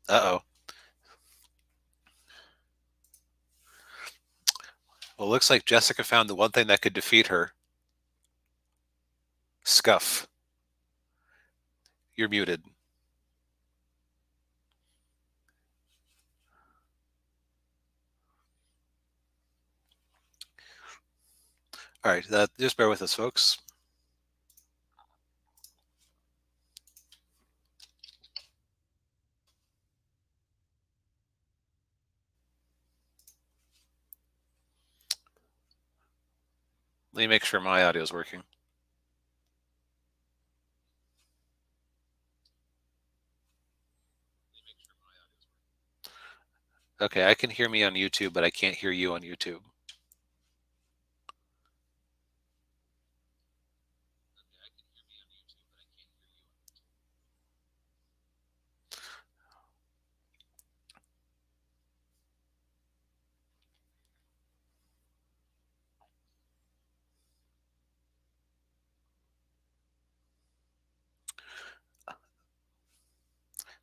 Uh-oh. Well, it looks like Jessica found the one thing that could defeat her. Scuff. You're muted. All right, just bear with us, folks. Let me make sure my audio is working. Okay, I can hear me on YouTube, but I can't hear you on YouTube.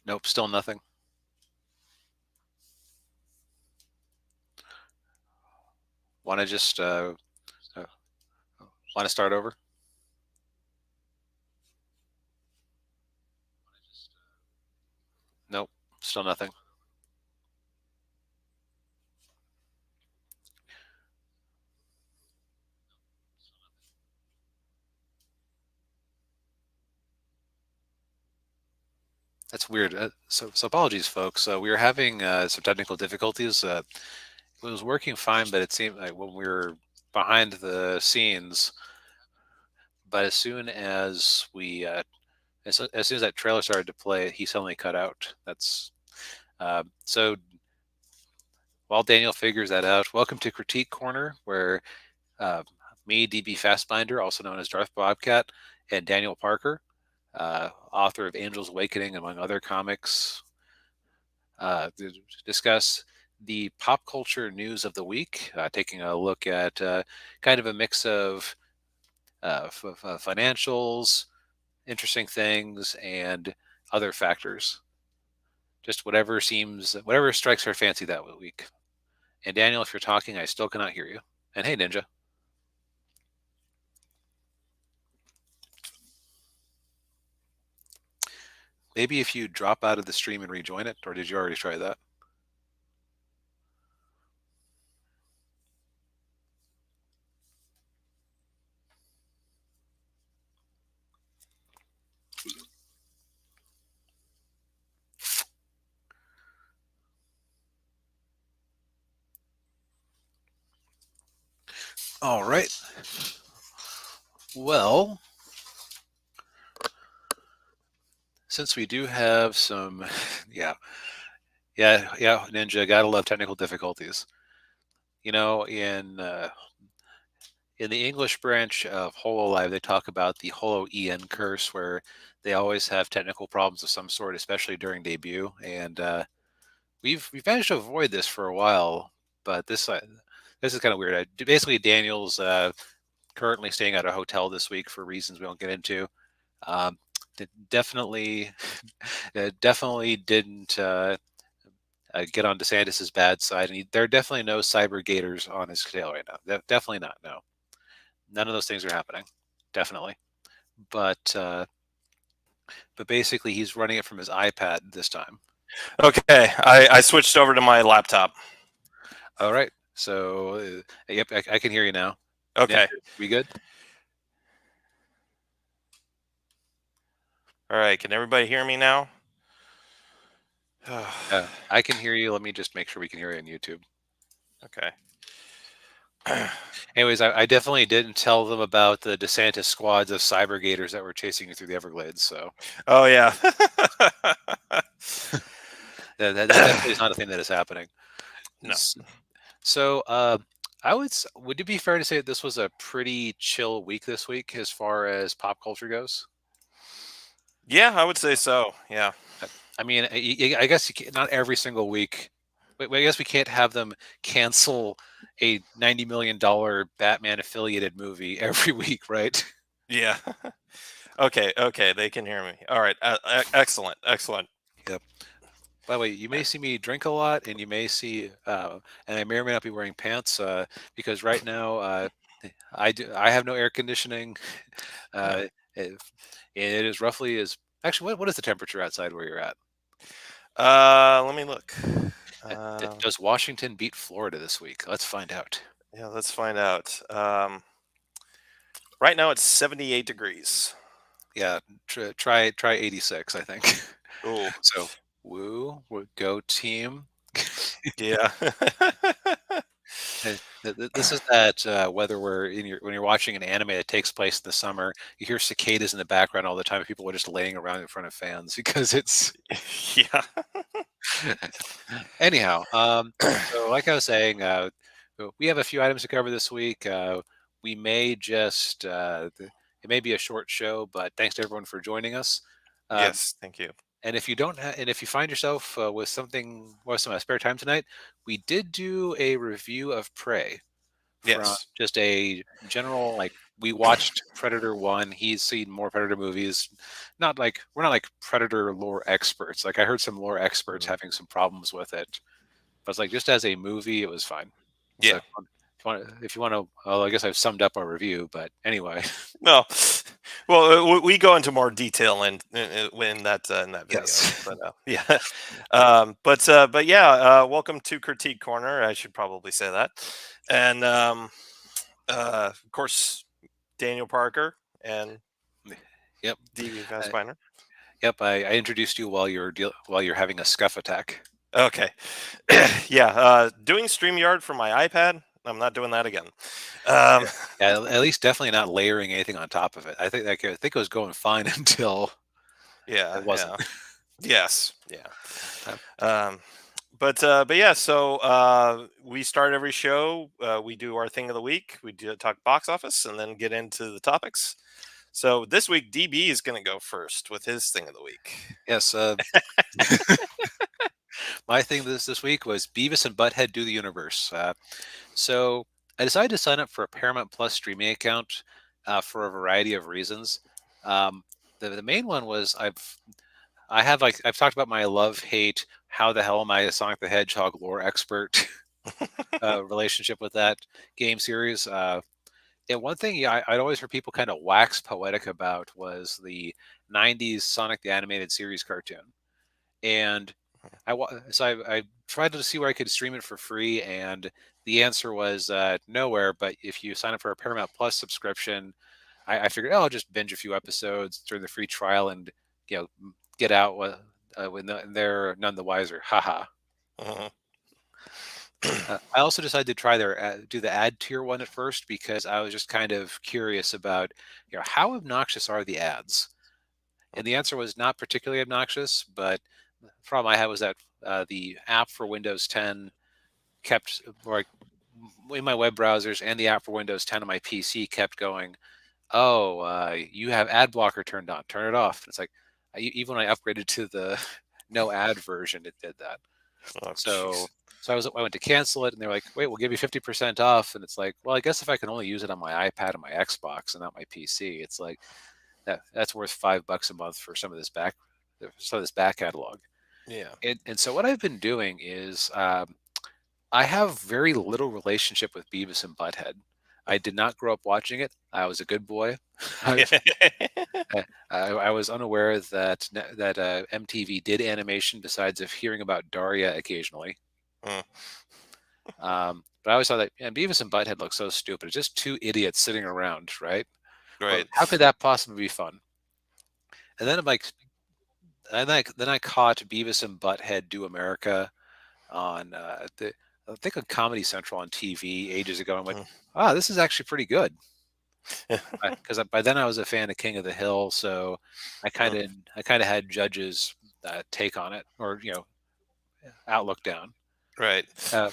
Nope, still nothing. Want to just want to start over? Nope, still nothing. That's weird. So apologies, folks. We were having some technical difficulties. It was working fine, but it seemed like when we were behind the scenes, but as soon as we as soon as that trailer started to play, he suddenly cut out. That's so. While Daniel figures that out, welcome to Critique Corner, where me, DB Fastbinder, also known as Darth Bobcat, and Daniel Parker, author of Angel's Awakening, among other comics, to discuss the pop culture news of the week, taking a look at kind of a mix of financials, interesting things, and other factors. Just whatever strikes our fancy that week. And Daniel, if you're talking, I still cannot hear you. And hey, Ninja. Maybe if you drop out of the stream and rejoin it, or did you already try that? All right. Well, since we do have some, yeah, Ninja, gotta love technical difficulties. You know, in the English branch of Hololive, they talk about the Holo EN curse, where they always have technical problems of some sort, especially during debut. And we've managed to avoid this for a while, but this is kind of weird. Basically, Daniel's currently staying at a hotel this week for reasons we won't get into. Um, definitely, definitely didn't get on DeSantis's bad side, and there are definitely no cyber gators on his tail right now. Definitely not. No, none of those things are happening. Definitely, but basically, he's running it from his iPad this time. Okay, I switched over to my laptop. All right, so yep, I can hear you now. Okay, we good? all right. Can everybody hear me now? I can hear you. Let me just make sure we can hear you on YouTube. Okay. Anyways, I definitely didn't tell them about the DeSantis squads of cyber gators that were chasing you through the Everglades. So, oh yeah, that definitely is not a thing that is happening. No. So, would it be fair to say that this was a pretty chill week this week as far as pop culture goes? Yeah, I would say so. Yeah. I mean, I guess not every single week. But I guess we can't have them cancel a $90 million Batman affiliated movie every week, right? Yeah. Okay. They can hear me. All right. Excellent. Yep. By the way, you may see me drink a lot, and you may see, and I may or may not be wearing pants, because right now, I have no air conditioning. Yeah. Uh, it, it is roughly as actually what is the temperature outside where you're at? Let me look. Um, Does Washington beat Florida this week? Let's find out. yeah, let's find out. Right now it's 78 degrees. Yeah, try 86, I think. Oh, So, go team. yeah. This is that whether we're in your when you're watching an anime that takes place in the summer, you hear cicadas in the background all the time. People are just laying around in front of fans because it's Yeah. anyhow. So like I was saying, we have a few items to cover this week. We may just it may be a short show, but thanks to everyone for joining us. Um, Yes, thank you. And if you don't, and if you find yourself with some spare time tonight, we did do a review of Prey from Yes. just a general like we watched Predator one. He's seen more Predator movies. Not like we're not like Predator lore experts. Like I heard some lore experts Mhm. having some problems with it, but it's like just as a movie, it was fine. So Yeah. if you want to, well, I guess I've summed up our review. But anyway, No. Well, we go into more detail in that video, yes, but yeah. But yeah, welcome to Critique Corner. I should probably say that, and of course, Daniel Parker and yep. DB Uh, Fassbender. Yep, I introduced you while you're having a scuff attack. Okay, yeah, doing StreamYard from my iPad. I'm not doing that again. Um, Yeah, yeah, at least definitely not layering anything on top of it. I think it was going fine until yeah, it wasn't. yeah, yes, yeah. Uh, Um, but yeah, so we start every show. We do our thing of the week. We do talk box office and then get into the topics. So this week, DB is going to go first with his thing of the week. yes, my thing this week was Beavis and Butthead Do the Universe. So I decided to sign up for a Paramount Plus streaming account for a variety of reasons. Um, the main one was I've talked about my love hate. How the hell am I a Sonic the Hedgehog lore expert? Relationship with that game series. And one thing, yeah, I'd always heard people kind of wax poetic about was the '90s Sonic the Animated Series cartoon, and I tried to see where I could stream it for free, and the answer was nowhere. But if you sign up for a Paramount Plus subscription, I figured, oh, I'll just binge a few episodes during the free trial, and get out when they're none the wiser. Haha. Mhm. I also decided to try do the ad tier one at first because I was just kind of curious about, how obnoxious are the ads? And the answer was not particularly obnoxious, but the problem I had was that the app for Windows 10 kept, like, in my web browsers and the app for Windows 10 on my PC kept going, oh, you have ad blocker turned on, turn it off. It's like, even when I upgraded to the no ad version, it did that. Oh, So jeez. I went to cancel it, and they're like, "Wait, we'll give you 50% off." And it's like, well, I guess if I can only use it on my iPad and my Xbox and not my PC, it's like that's worth $5 a month for some of this back catalog. Yeah. And so what I've been doing is I have very little relationship with Beavis and Butthead. I did not grow up watching it. I was a good boy. I, I was unaware that MTV did animation besides of hearing about Daria occasionally. Mm, But I always thought that, and Beavis and Butthead look so stupid. It's just two idiots sitting around, right? Well, right. how could that possibly be fun? And then I'm like, then I caught Beavis and Butthead Do America on I think on Comedy Central on TV ages ago. And went, Mm. ah, this is actually pretty good. Because by then I was a fan of King of the Hill, so Mm, I kind of had Judge's take on it, or outlook down. right. Uh,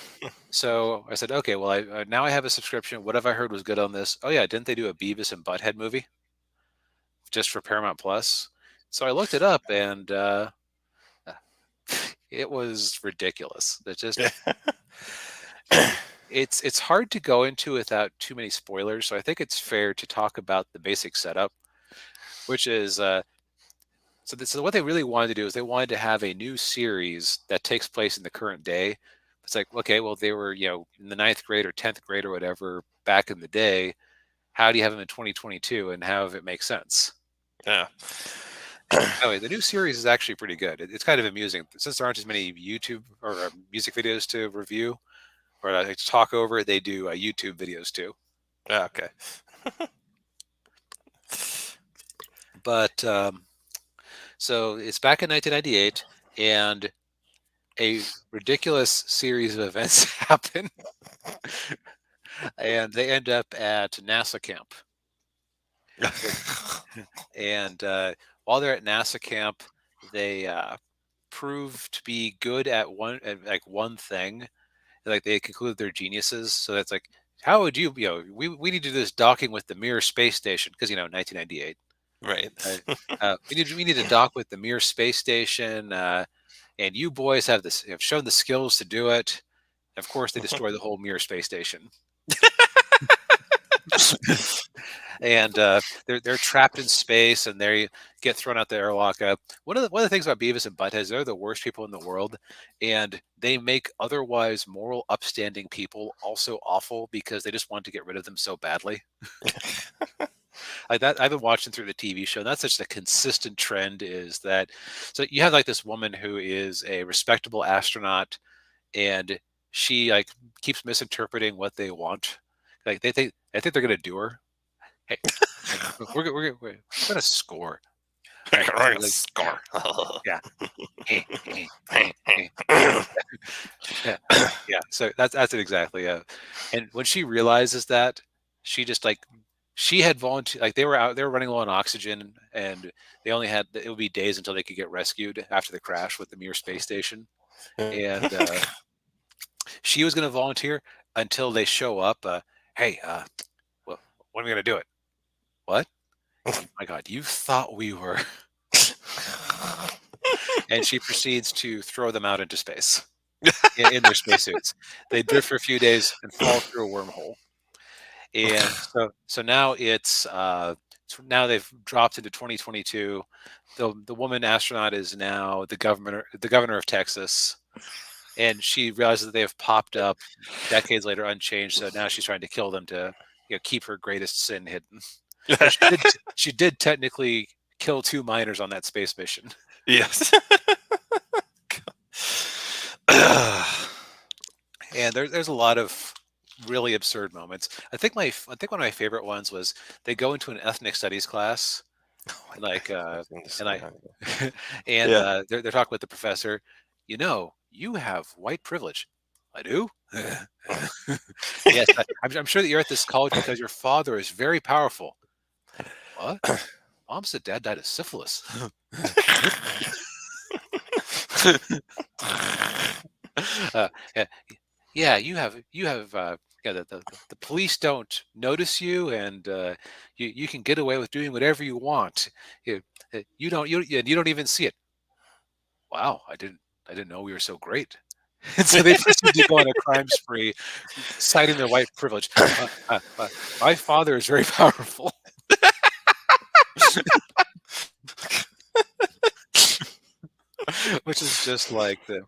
So I said, okay, well, now I have a subscription. What have I heard was good on this? Oh yeah, didn't they do a Beavis and Butthead movie just for Paramount Plus? So I looked it up, and it was ridiculous. It just it's hard to go into without too many spoilers. So I think it's fair to talk about the basic setup, which is So what they really wanted to do is they wanted to have a new series that takes place in the current day. It's like, okay, well, they were, in the ninth grade or 10th grade or whatever back in the day. How do you have them in 2022 and have it make sense? Yeah. Anyway, the new series is actually pretty good. It's kind of amusing since there aren't as many YouTube or music videos to review or to talk over. They do YouTube videos too. Yeah, okay. But so it's back in 1998, and a ridiculous series of events happen, and they end up at NASA camp. And while they're at NASA camp, they prove to be good at one thing. Like they conclude they're geniuses. So that's like, how would you, we need to do this docking with the Mir space station because 1998. Right. We need to dock with the Mir space station, and you boys have shown the skills to do it. Of course, they destroy the whole Mir space station. And they're trapped in space, and they get thrown out the airlock. One of the things about Beavis and Butthead is they're the worst people in the world, and they make otherwise moral, upstanding people also awful because they just want to get rid of them so badly. Like that, I've been watching through the TV show. And that's such a consistent trend. Is that so? You have like this woman who is a respectable astronaut, and she like keeps misinterpreting what they want. Like I think they're gonna do her. Hey, we're gonna score. Right. We're gonna Like, score. yeah. Yeah. Yeah. So that's it exactly. And when she realizes that, she just like she had volunteered. Like they were running low on oxygen, and they only had it would be days until they could get rescued after the crash with the Mir space station. And she was going to volunteer until they show up. Hey, well, when are we going to do it? What? My God, you thought we were. And she proceeds to throw them out into space in their spacesuits. They drift for a few days and fall through a wormhole. And so now now they've dropped into 2022. The woman astronaut is now the governor of Texas, and she realizes that they have popped up decades later unchanged. So now she's trying to kill them to keep her greatest sin hidden. But she did technically kill 2 miners on that space mission. Yes. And there's a lot of really absurd moments. I think one of my favorite ones was they go into an ethnic studies class, like and I and Yeah. they're talking with the professor. You have white privilege. I do. Yes, I'm sure that you're at this college because your father is very powerful. What? Mom said Dad died of syphilis. Yeah, yeah, you have yeah, the police don't notice you, and you can get away with doing whatever you want. You don't even see it. Wow, I didn't know we were so great. And so they proceed to go on a crime spree, citing their white privilege. My father is very powerful. Which is just like the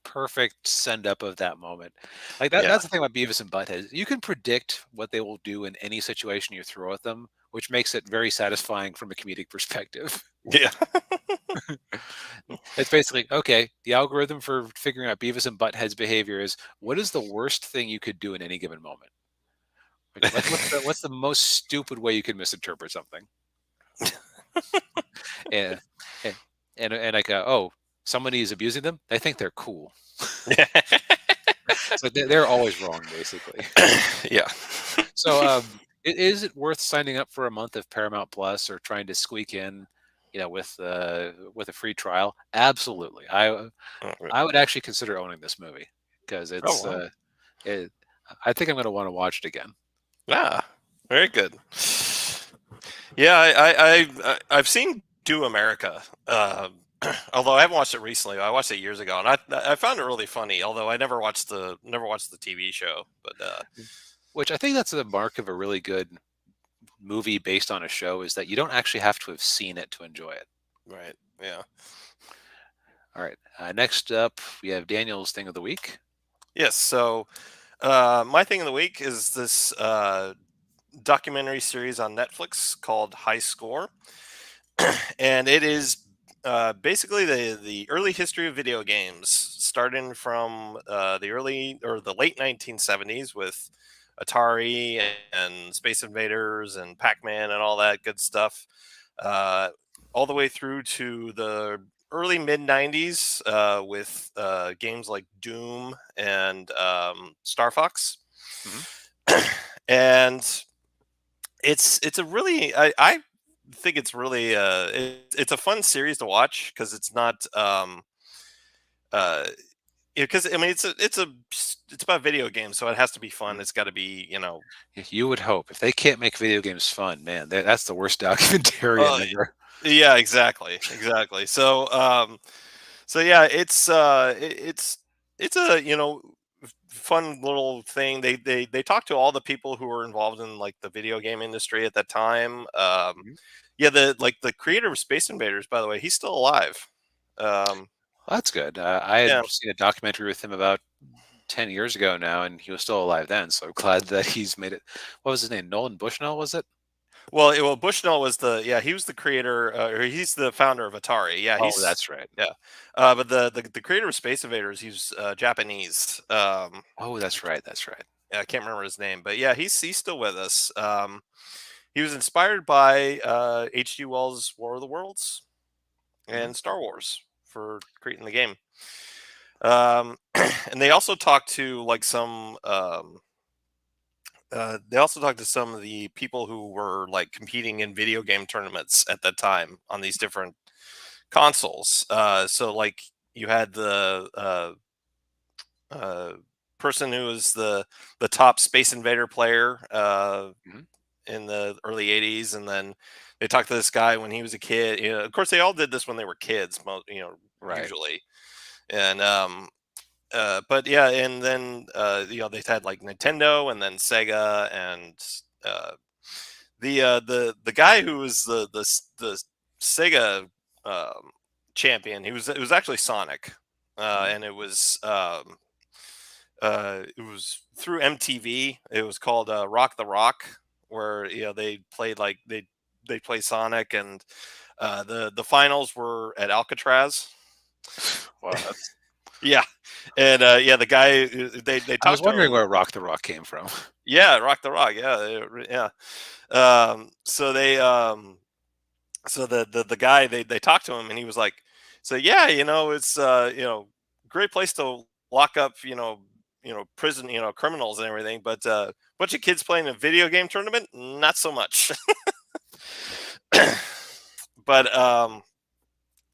perfect send up of that moment. Like Yeah. that's the thing about Beavis and Butthead. You can predict what they will do in any situation you throw at them, which makes it very satisfying from a comedic perspective. Yeah. It's basically okay, the algorithm for figuring out Beavis and Butthead's behavior is what is the worst thing you could do in any given moment? Like, what's the most stupid way you could misinterpret something? And and and like oh, somebody is abusing them. They think they're cool. So they're always wrong, basically. Yeah. So, is it worth signing up for a month of Paramount Plus or trying to squeak in, with a free trial? Absolutely. I would actually consider owning this movie because Oh it's wow. it, I think I'm going to want to watch it again. Ah, very good. Yeah, I've seen Do America. Although I haven't watched it recently. I watched it years ago, and I found it really funny. Although I never watched the TV show, but Which I think that's the mark of a really good movie based on a show is that you don't actually have to have seen it to enjoy it. Right. Yeah. All right. Next up, we have Daniel's thing of the week. Yes. So my thing of the week is this documentary series on Netflix called High Score, and it is basically the early history of video games, starting from the early or the late 1970s with Atari and Space Invaders and Pac-Man and all that good stuff, uh, all the way through to the early mid 90s with games like Doom and Star Fox. Hmm. And it's a really I think it's really it's a fun series to watch because it's not uh because I mean it's about video games, so it has to be fun. Hmm. It's got to be, You would hope if they can't make video games fun, man, that's the worst documentarian uh ever. yeah, exactly. So yeah, it's a fun little thing. They talk to all the people who were involved in like the video game industry at that time. Mhm. Yeah, the creator of Space Invaders, by the way, he's still alive. Um, Well, that's good. I had yeah, seen a documentary with him about 10 years ago now, and he was still alive then. So I'm glad that he's made it. What was his name? Nolan Bushnell, was it? well, Bushnell was he was the creator, or he's the founder of Atari. Yeah, Oh, that's right. yeah, but the creator of Space Invaders, he's Japanese. Oh, that's right. That's right. I can't remember his name, but yeah, he's still with us. He was inspired by H.G. Wells' War of the Worlds Hmm. and Star Wars for creating the game. And they also talked to like they also talked to some of the people who were like competing in video game tournaments at that time on these different consoles. So like you had the uh, person who was the top Space Invader player Hmm. in the early 80s, and then they talked to this guy when he was a kid. Of course they all did this when they were kids, Right. usually. And but yeah, and then they've had like Nintendo and then Sega, and uh the guy who was the Sega um champion, it was actually Sonic. Hmm. And it was through MTV. It was called Rock the Rock, where they played like they play Sonic, and the finals were at Alcatraz. Well, that's. Yeah, and yeah, the guy they I was talked to wondering him. where Rock the Rock came from. Yeah, Rock the Rock. Yeah, yeah. So they so the guy they talked to him, and he was like, so yeah, it's great place to lock up prison criminals and everything, but bunch of kids playing a video game tournament, not so much.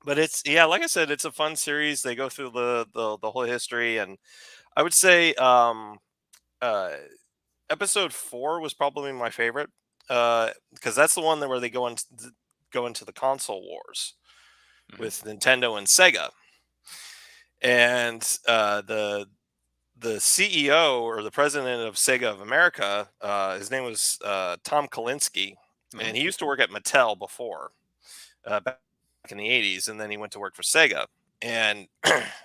but it's, yeah, like I said, it's a fun series. They go through the whole history, and I would say uh episode 4 was probably my favorite, because that's the one where they go into the console wars Hmm. with Nintendo and Sega. And the CEO or the president of Sega of America, his name was Tom Kalinske, Hmm. and he used to work at Mattel before, back in the 80s, and then he went to work for Sega. And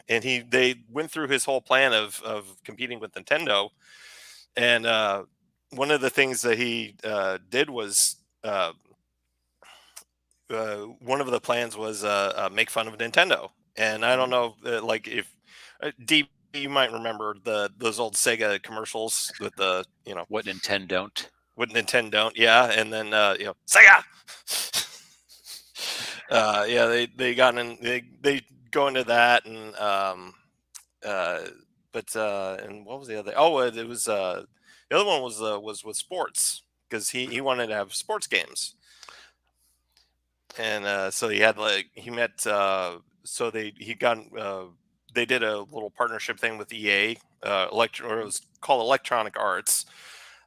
and they went through his whole plan of competing with Nintendo. And one of the things that he did was one of the plans was make fun of Nintendo. And I don't Hmm. know, like if deep, you might remember those old Sega commercials with the What Nintendo don't. with Nintendo don't, yeah, and then Sega. Yeah, they got in, they go into that, and uh, but and what was the other? Oh, it was the other one was with sports, because he wanted to have sports games. And so he had like he met so he got they did a little partnership thing with EA, or it was called Electronic Arts.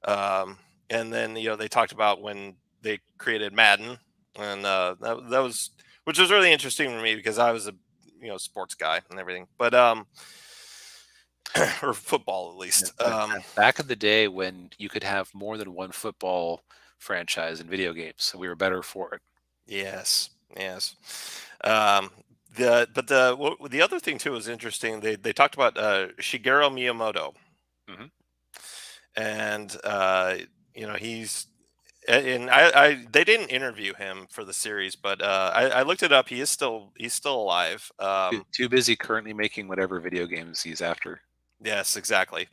um, and then they talked about when they created Madden. And that was, which was really interesting for me, because I was a sports guy and everything, but or football at Yeah, least. back in the day when you could have more than one football franchise in video games, so we were better for it. Yes, yes. Um, the other thing too was interesting. They talked about Shigeru Miyamoto, Hmm. and he's and I they didn't interview him for the series, but I looked it up. He's still alive. Too busy currently making whatever video games he's after. Yes, exactly.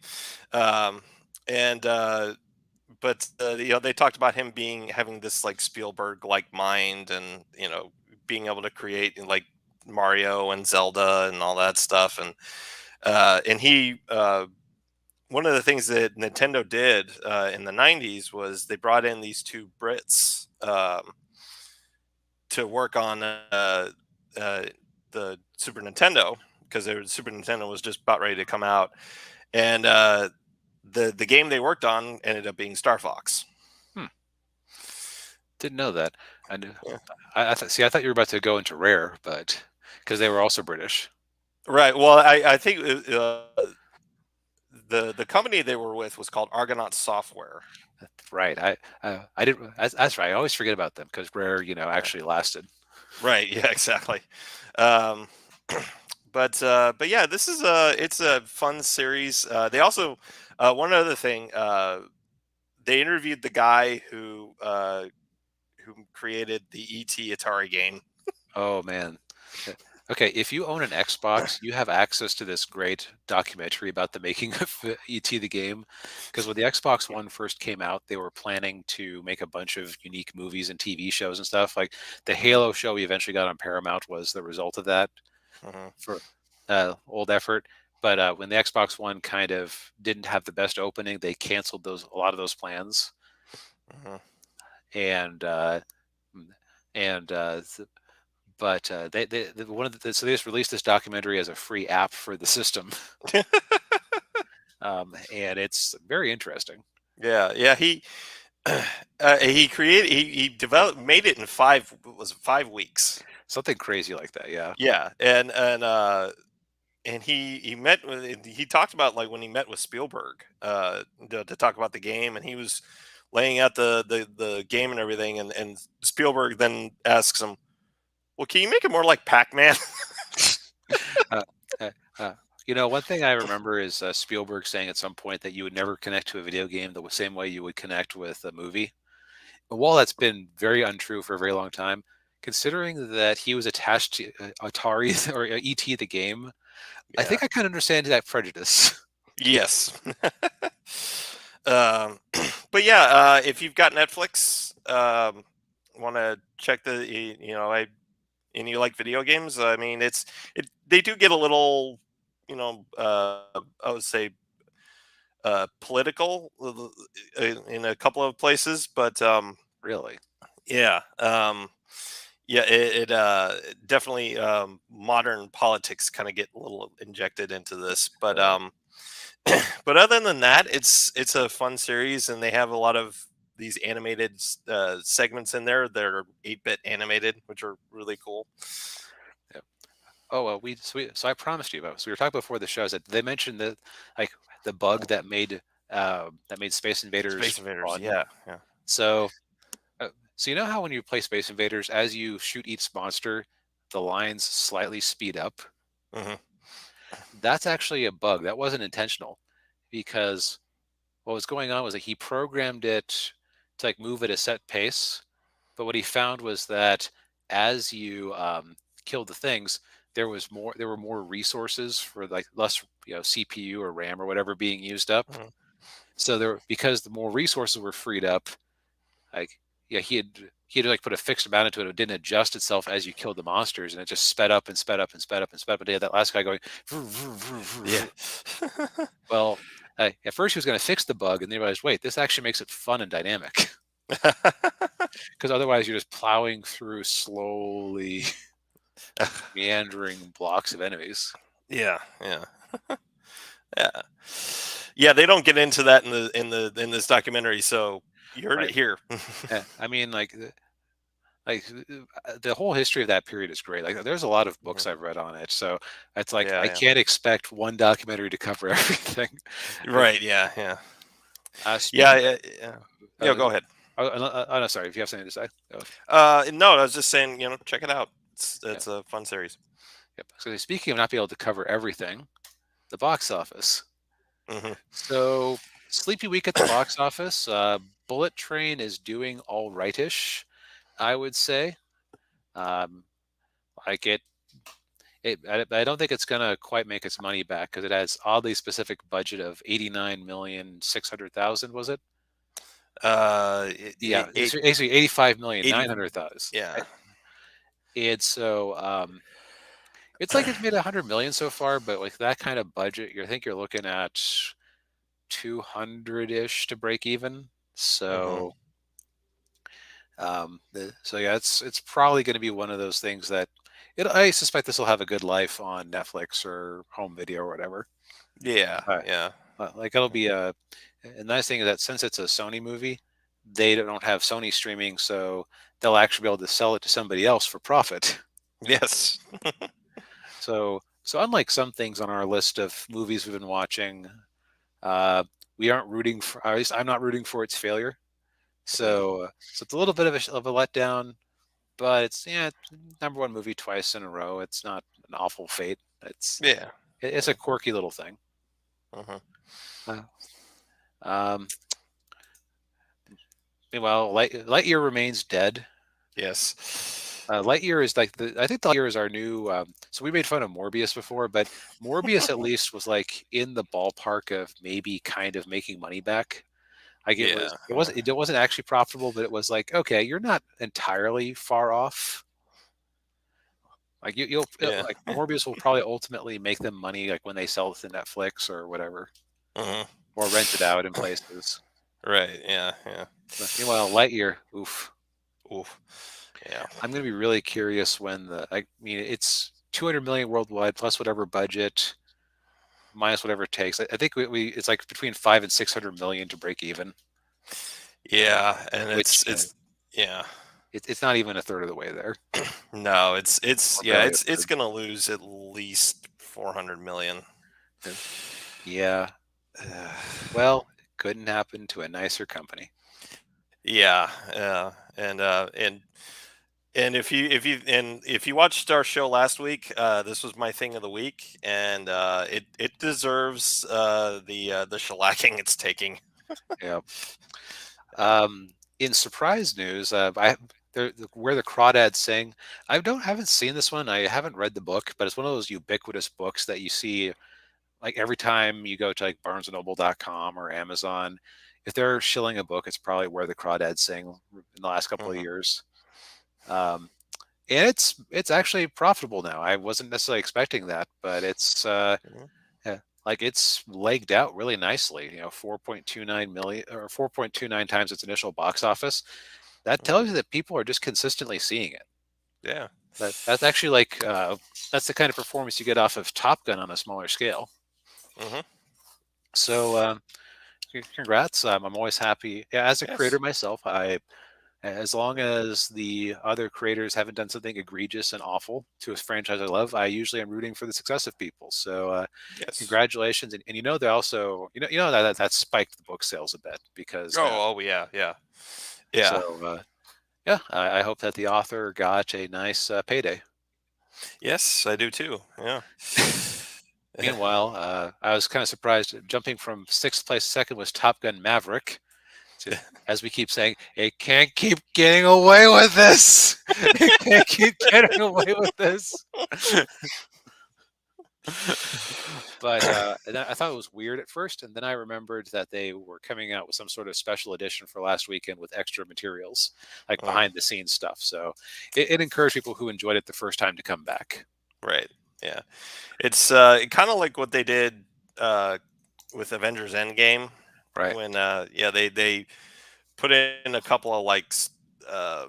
Um, and but they talked about him having this like Spielberg like mind, and being able to create like Mario and Zelda and all that stuff, and he one of the things that Nintendo did in the '90s was they brought in these two Brits to work on uh, the Super Nintendo, because the Super Nintendo was just about ready to come out, and the game they worked on ended up being Star Fox. Hmm. Didn't know that. I knew. Yeah. See, I thought you were about to go into Rare, but because they were also British. Right. Well, I think the company they were with was called Argonaut Software. Right. I didn't. That's right. I always forget about them because Rare, Yeah. actually lasted. Right. Yeah. Exactly. Um, but yeah, this is it's a fun series. They also one other thing, they interviewed the guy who created the ET Atari game. Oh man. Uh, Okay, if you own an Xbox, you have access to this great documentary about the making of ET the game. Because when the Xbox One first came out, they were planning to make a bunch of unique movies and TV shows and stuff. Like the Hmm. Halo show we eventually got on Paramount was the result of that Hmm. for old effort. But when the Xbox One kind of didn't have the best opening, they canceled a lot of those plans. Hmm. And and but one of so they just released this documentary as a free app for the system, and it's very interesting. Yeah, yeah. He developed made it in 5 weeks. Something crazy like that. Yeah. Yeah, and he talked about like when he met with Spielberg to talk about the game, and he was laying out the game and everything, and Spielberg then asks him, "Well, can you make it more like Pac-Man?" uh, uh, uh, one thing I remember is Spielberg saying at some point that you would never connect to a video game the same way you would connect with a movie. And while that's been very untrue for a very long time, considering that he was attached to Atari or ET the game, I Yeah. think I kind of understand that prejudice. Yes. um, but yeah, if you've got Netflix, want to check and you like video games, I mean, they do get a little, I would say, political in a couple of places, but Really. yeah, yeah, definitely modern politics kind of get a little injected into this, but Uh, but other than that, it's a fun series, and they have a lot of these animated segments in there that are 8-bit animated, which are really cool. yeah. Oh well, so I promised you about. So we were talking before the show. Is that they mentioned that like the bug that made Space Space Invaders Invaders, fun. yeah, yeah. So so you know how when you play Space Invaders, as you shoot each monster, the lines slightly speed up. Hmm. That's actually a bug. That wasn't intentional, because what was going on was that he programmed it to like move at a set pace. But what he found was that as you killed the things, there were more resources for like less CPU or RAM or whatever being used up. Hmm. So because the more resources were freed up, like yeah, he had like put a fixed amount into it. It didn't adjust itself as you killed the monsters, and it just sped up and sped up and sped up and sped up. And they had that last guy going. "Vroom, vroom, vroom, vroom, Yeah. vroom." Well, at first he was going to fix the bug, and then he realized, wait, this actually makes it fun and dynamic. Because otherwise you're just plowing through slowly meandering blocks of enemies. Yeah, yeah, yeah, yeah. They don't get into that in this documentary, so you heard it Right. here. I mean, the whole history of that period is great. Like there's a lot of Mhm. books I've read on it, so it's like Yeah, I yeah. can't expect one documentary to cover everything. Uh, Right. Yeah, yeah, yeah, Speaking yeah, yeah. Yeah, of, go ahead. no, sorry, if you have something to say. No, I was just saying, check it out. Yeah. It's a fun series. Yep. So speaking of not being able to cover everything, the box office. Hmm. So sleepy week at the box office. Bullet Train is doing all rightish, I would say. Um, like I don't think it's gonna quite make its money back because it has oddly specific budget of 89,600,000. Was it? Yeah, it's Eight, actually 80. 85,900,000. Yeah. And so it's like it's made 100 million so far, but like that kind of budget, I think you're looking at 200-ish to break even. Hmm. So so yeah, it's probably going to be one of those things that I suspect this will have a good life on Netflix or home video or whatever. Yeah. Uh, Yeah. like it'll be a nice thing is that since it's a Sony movie, they don't have Sony streaming, so they'll actually be able to sell it to somebody else for profit. Yes. So unlike some things on our list of movies we've been watching, uh, we aren't rooting for. At least I'm not rooting for its failure. Yeah. So it's a little bit of a letdown, but it's number one movie twice in a row. It's not an awful fate. Yeah. It's a Yeah. quirky little thing. Hmm. Uh, Um, Meanwhile, Lightyear remains dead. Yes. Lightyear is like I think the Lightyear is our new. So we made fun of Morbius before, but Morbius at least was like in the ballpark of maybe kind of making money back. Like Yeah. it wasn't actually profitable, but it was like, okay, you're not entirely far off. Like Yeah. like Morbius will probably ultimately make them money like when they sell it to Netflix or whatever, Hmm. or rent it out in places. Right. Yeah. Yeah. But meanwhile, Lightyear, oof. Oof. Yeah. I'm going to be really curious when I mean, it's 200 million worldwide plus whatever budget minus whatever it takes. I think it's like between 5 and 600 million to break even, Yeah. And which yeah. it's not even a third of the way there, No, or yeah, barely a it's third. gonna lose at least 400 million. Uh, Yeah. Well, it couldn't happen to a nicer company. Yeah, yeah, and if you watched our show last week, this was my thing of the week, and it deserves the shellacking it's taking. Yeah. In surprise news, where the crawdads sing. Haven't seen this one. I haven't read the book, but it's one of those ubiquitous books that you see like every time you go to like barnesandnoble.com or Amazon. If they're shilling a book, it's probably where the crawdads sing in the last couple of Hmm. years. Um, and it's actually profitable now. I wasn't necessarily expecting that, but like it's legged out really nicely. 4.29 million or 4.29 times its initial box office. That tells Hmm. you that people are just consistently seeing it. Yeah. That's actually like that's the kind of performance you get off of Top Gun on a smaller scale. Hmm. So congrats. I'm always happy. Yeah, as a creator Yes. myself, as long as the other creators haven't done something egregious and awful to a franchise I love, I usually am rooting for the success of people. So Yes. congratulations, and they also that spiked the book sales a bit because Oh yeah, yeah, yeah. so yeah, I hope that the author got a nice payday. Yes, I do too. Yeah. Meanwhile, I was kind of surprised. Jumping from sixth place to second was Top Gun Maverick. To, as we keep saying, it can't keep getting away with this. It can't keep getting away with this. But and I thought it was weird at first, and then I remembered that they were coming out with some sort of special edition for last weekend with extra materials, like Mm, behind the scenes stuff. So it encouraged people who enjoyed it the first time to come back. right. Yeah. It's kind of like what they did uh, with Avengers Endgame Right. when they put in a couple of uh,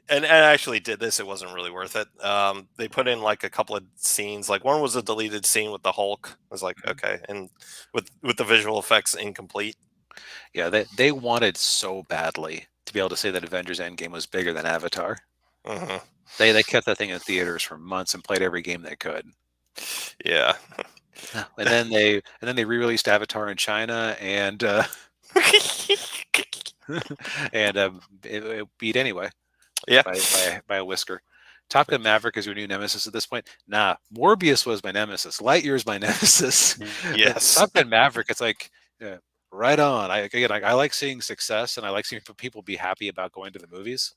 and actually did this. It wasn't really worth it. They put in like a couple of scenes. Like one was a deleted scene with the Hulk. I was like, Mhm. okay, and with the visual effects incomplete. Yeah, they wanted so badly to be able to say that Avengers Endgame was bigger than Avatar. Hmm. They kept that thing in theaters for months and played every game they could. Yeah. And then they re-released Avatar in China and and it beat anyway Yeah. by a whisker. Top Gun Maverick is your new nemesis at this point. Nah, Morbius was my nemesis. Lightyear is my nemesis. Yes. Top Gun Maverick, it's like, yeah, right on. I like seeing success, and I like seeing people be happy about going to the movies.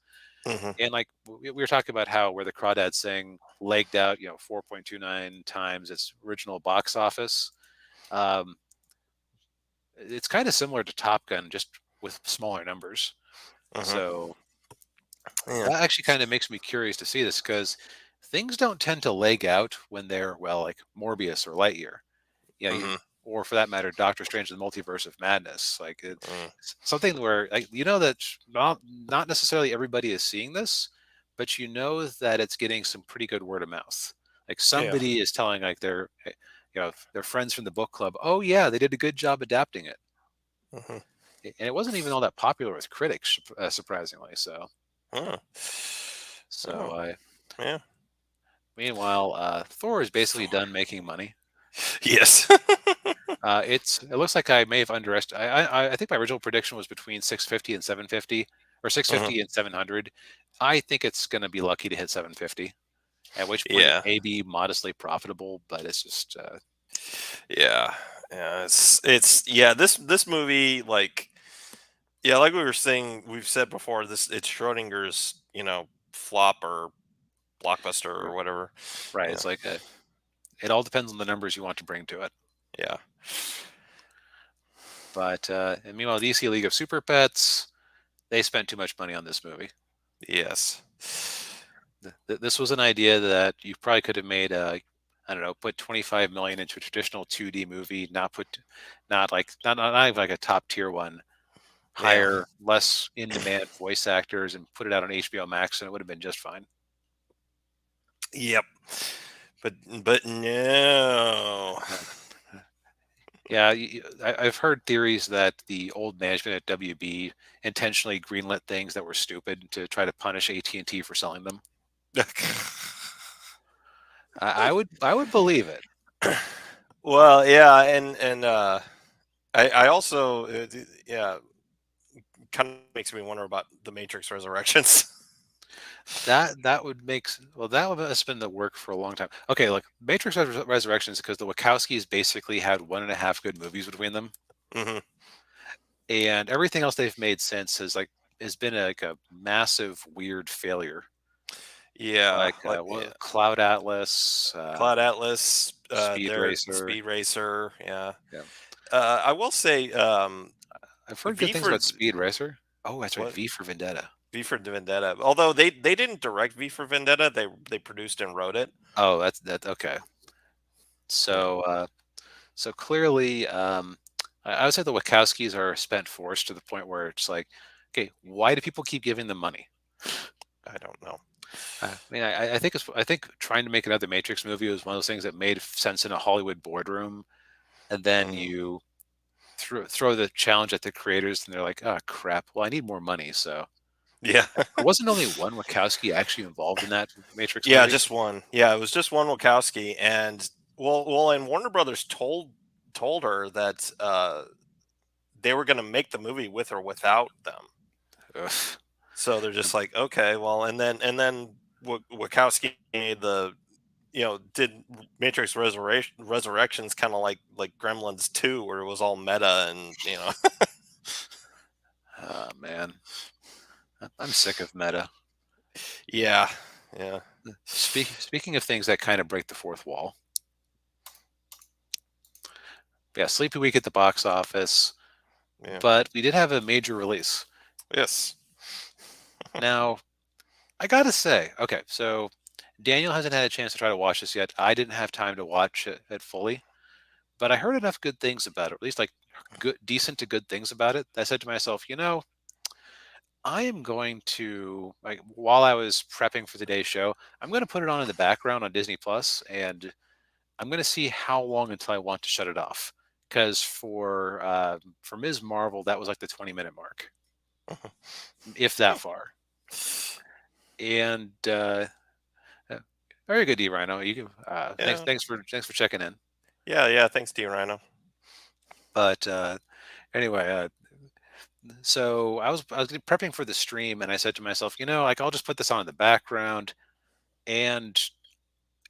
Hmm. And like we were talking about how where the crawdad's saying legged out, 4.29 times its original box office. Um, it's kind of similar to Top Gun, just with smaller numbers. Hmm. So Yeah. that actually kind of makes me curious to see this because things don't tend to leg out when they're, well, like Morbius or Lightyear. Yeah, Hmm. or for that matter, Doctor Strange and the Multiverse of Madness. Like Mm. something where, like, that not necessarily everybody is seeing this, but that it's getting some pretty good word of mouth. Like Yeah. somebody is telling like their friends from the book club, oh yeah, they did a good job adapting it, Hmm. and it wasn't even all that popular with critics, surprisingly. So Oh. so Oh. I. Yeah. Meanwhile, Thor is basically done making money. Yes. It looks like I may have underestimated. I think my original prediction was between 650 and 750, or Hmm. 650 and 700. I think it's going to be lucky to hit 750. At which point it Yeah. may be modestly profitable, but it's just Yeah. Yeah. It's yeah. This movie, like, yeah, like we were saying, we've said before, this it's Schrodinger's, flop or blockbuster or whatever. right. Yeah. It's like it all depends on the numbers you want to bring to it. Yeah. But and meanwhile, DC League of Super Pets, they spent too much money on this movie. Yes. This was an idea that you probably could have made I don't know, put 25 million into a traditional 2D movie, not even like a top tier one. Yeah. Hire less in demand voice actors and put it out on HBO Max, and it would have been just fine. Yep. But but no. Uh, yeah, I've heard theories that the old management at WB intentionally greenlit things that were stupid to try to punish AT&T for selling them. I would believe it. Well, yeah, and I also yeah, kind of makes me wonder about the Matrix Resurrections. That would have been the work for a long time. Okay, look, Matrix Resurrections because the Wachowskis basically had one and a half good movies between them, Hmm. and everything else they've made since has been like a massive weird failure. Yeah, Like like, yeah, Cloud Atlas, Cloud Atlas, Speed their Racer. Speed Racer. Yeah, Yeah, I will say, I've heard good V things for about Speed Racer. Oh, that's right, what V for Vendetta. V for Vendetta. Although they didn't direct V for Vendetta, they produced and wrote it. Oh, that's okay. Yeah, So so clearly, I would say the Wachowskis are a spent force to the point where it's like, okay, why do people keep giving them money? I don't know. I mean, I think trying to make another Matrix movie was one of those things that made sense in a Hollywood boardroom, and then Hmm. you throw the challenge at the creators, and they're like, "Oh crap! Well, I need more money." So Yeah, there wasn't only one Wachowski actually involved in that Matrix yeah, movie. just one. Yeah, it was just one Wachowski, and and Warner Brothers told her that they were going to make the movie with or without them. Ugh. So they're just like, okay, well, and then Wachowski made did Matrix Resurrections kind of like Gremlins 2, where it was all meta and Oh man, I'm sick of meta. yeah, yeah, Speaking of things that kind of break the fourth wall, yeah, Sleepy Week at the box office, yeah, but we did have a major release. yes, Now, I gotta say, okay, so Daniel hasn't had a chance to try to watch this yet. I didn't have time to watch it fully, but I heard enough good things about it, or at least like good, decent to good things about it. That I said to myself, I am going to like while I was prepping for today's show, I'm going to put it on in the background on Disney Plus, and I'm going to see how long until I want to shut it off. Because for Ms. Marvel, that was like the 20-minute mark, if that far. And uh, very good, D Rhino. You can yeah, thanks for checking in. yeah, yeah. Thanks, D Rhino. But anyway, so I was prepping for the stream, and I said to myself, like I'll just put this on in the background. and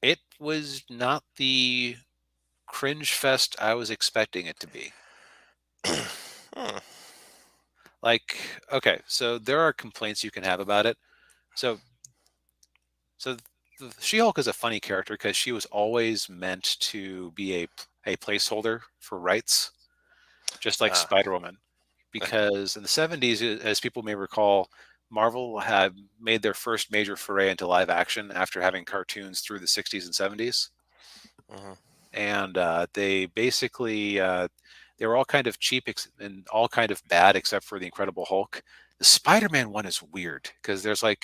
it was not the cringe fest I was expecting it to be. Hmm. Like, okay, so there are complaints you can have about it. So, so She-Hulk is a funny character because she was always meant to be a placeholder for rights, just like Ah. Spider-Woman. Because in the 70s, as people may recall, Marvel had made their first major foray into live action after having cartoons through the 60s and 70s. Mhm. And they basically they were all kind of cheap and all kind of bad except for the Incredible Hulk. The Spider-Man one is weird because there's eh,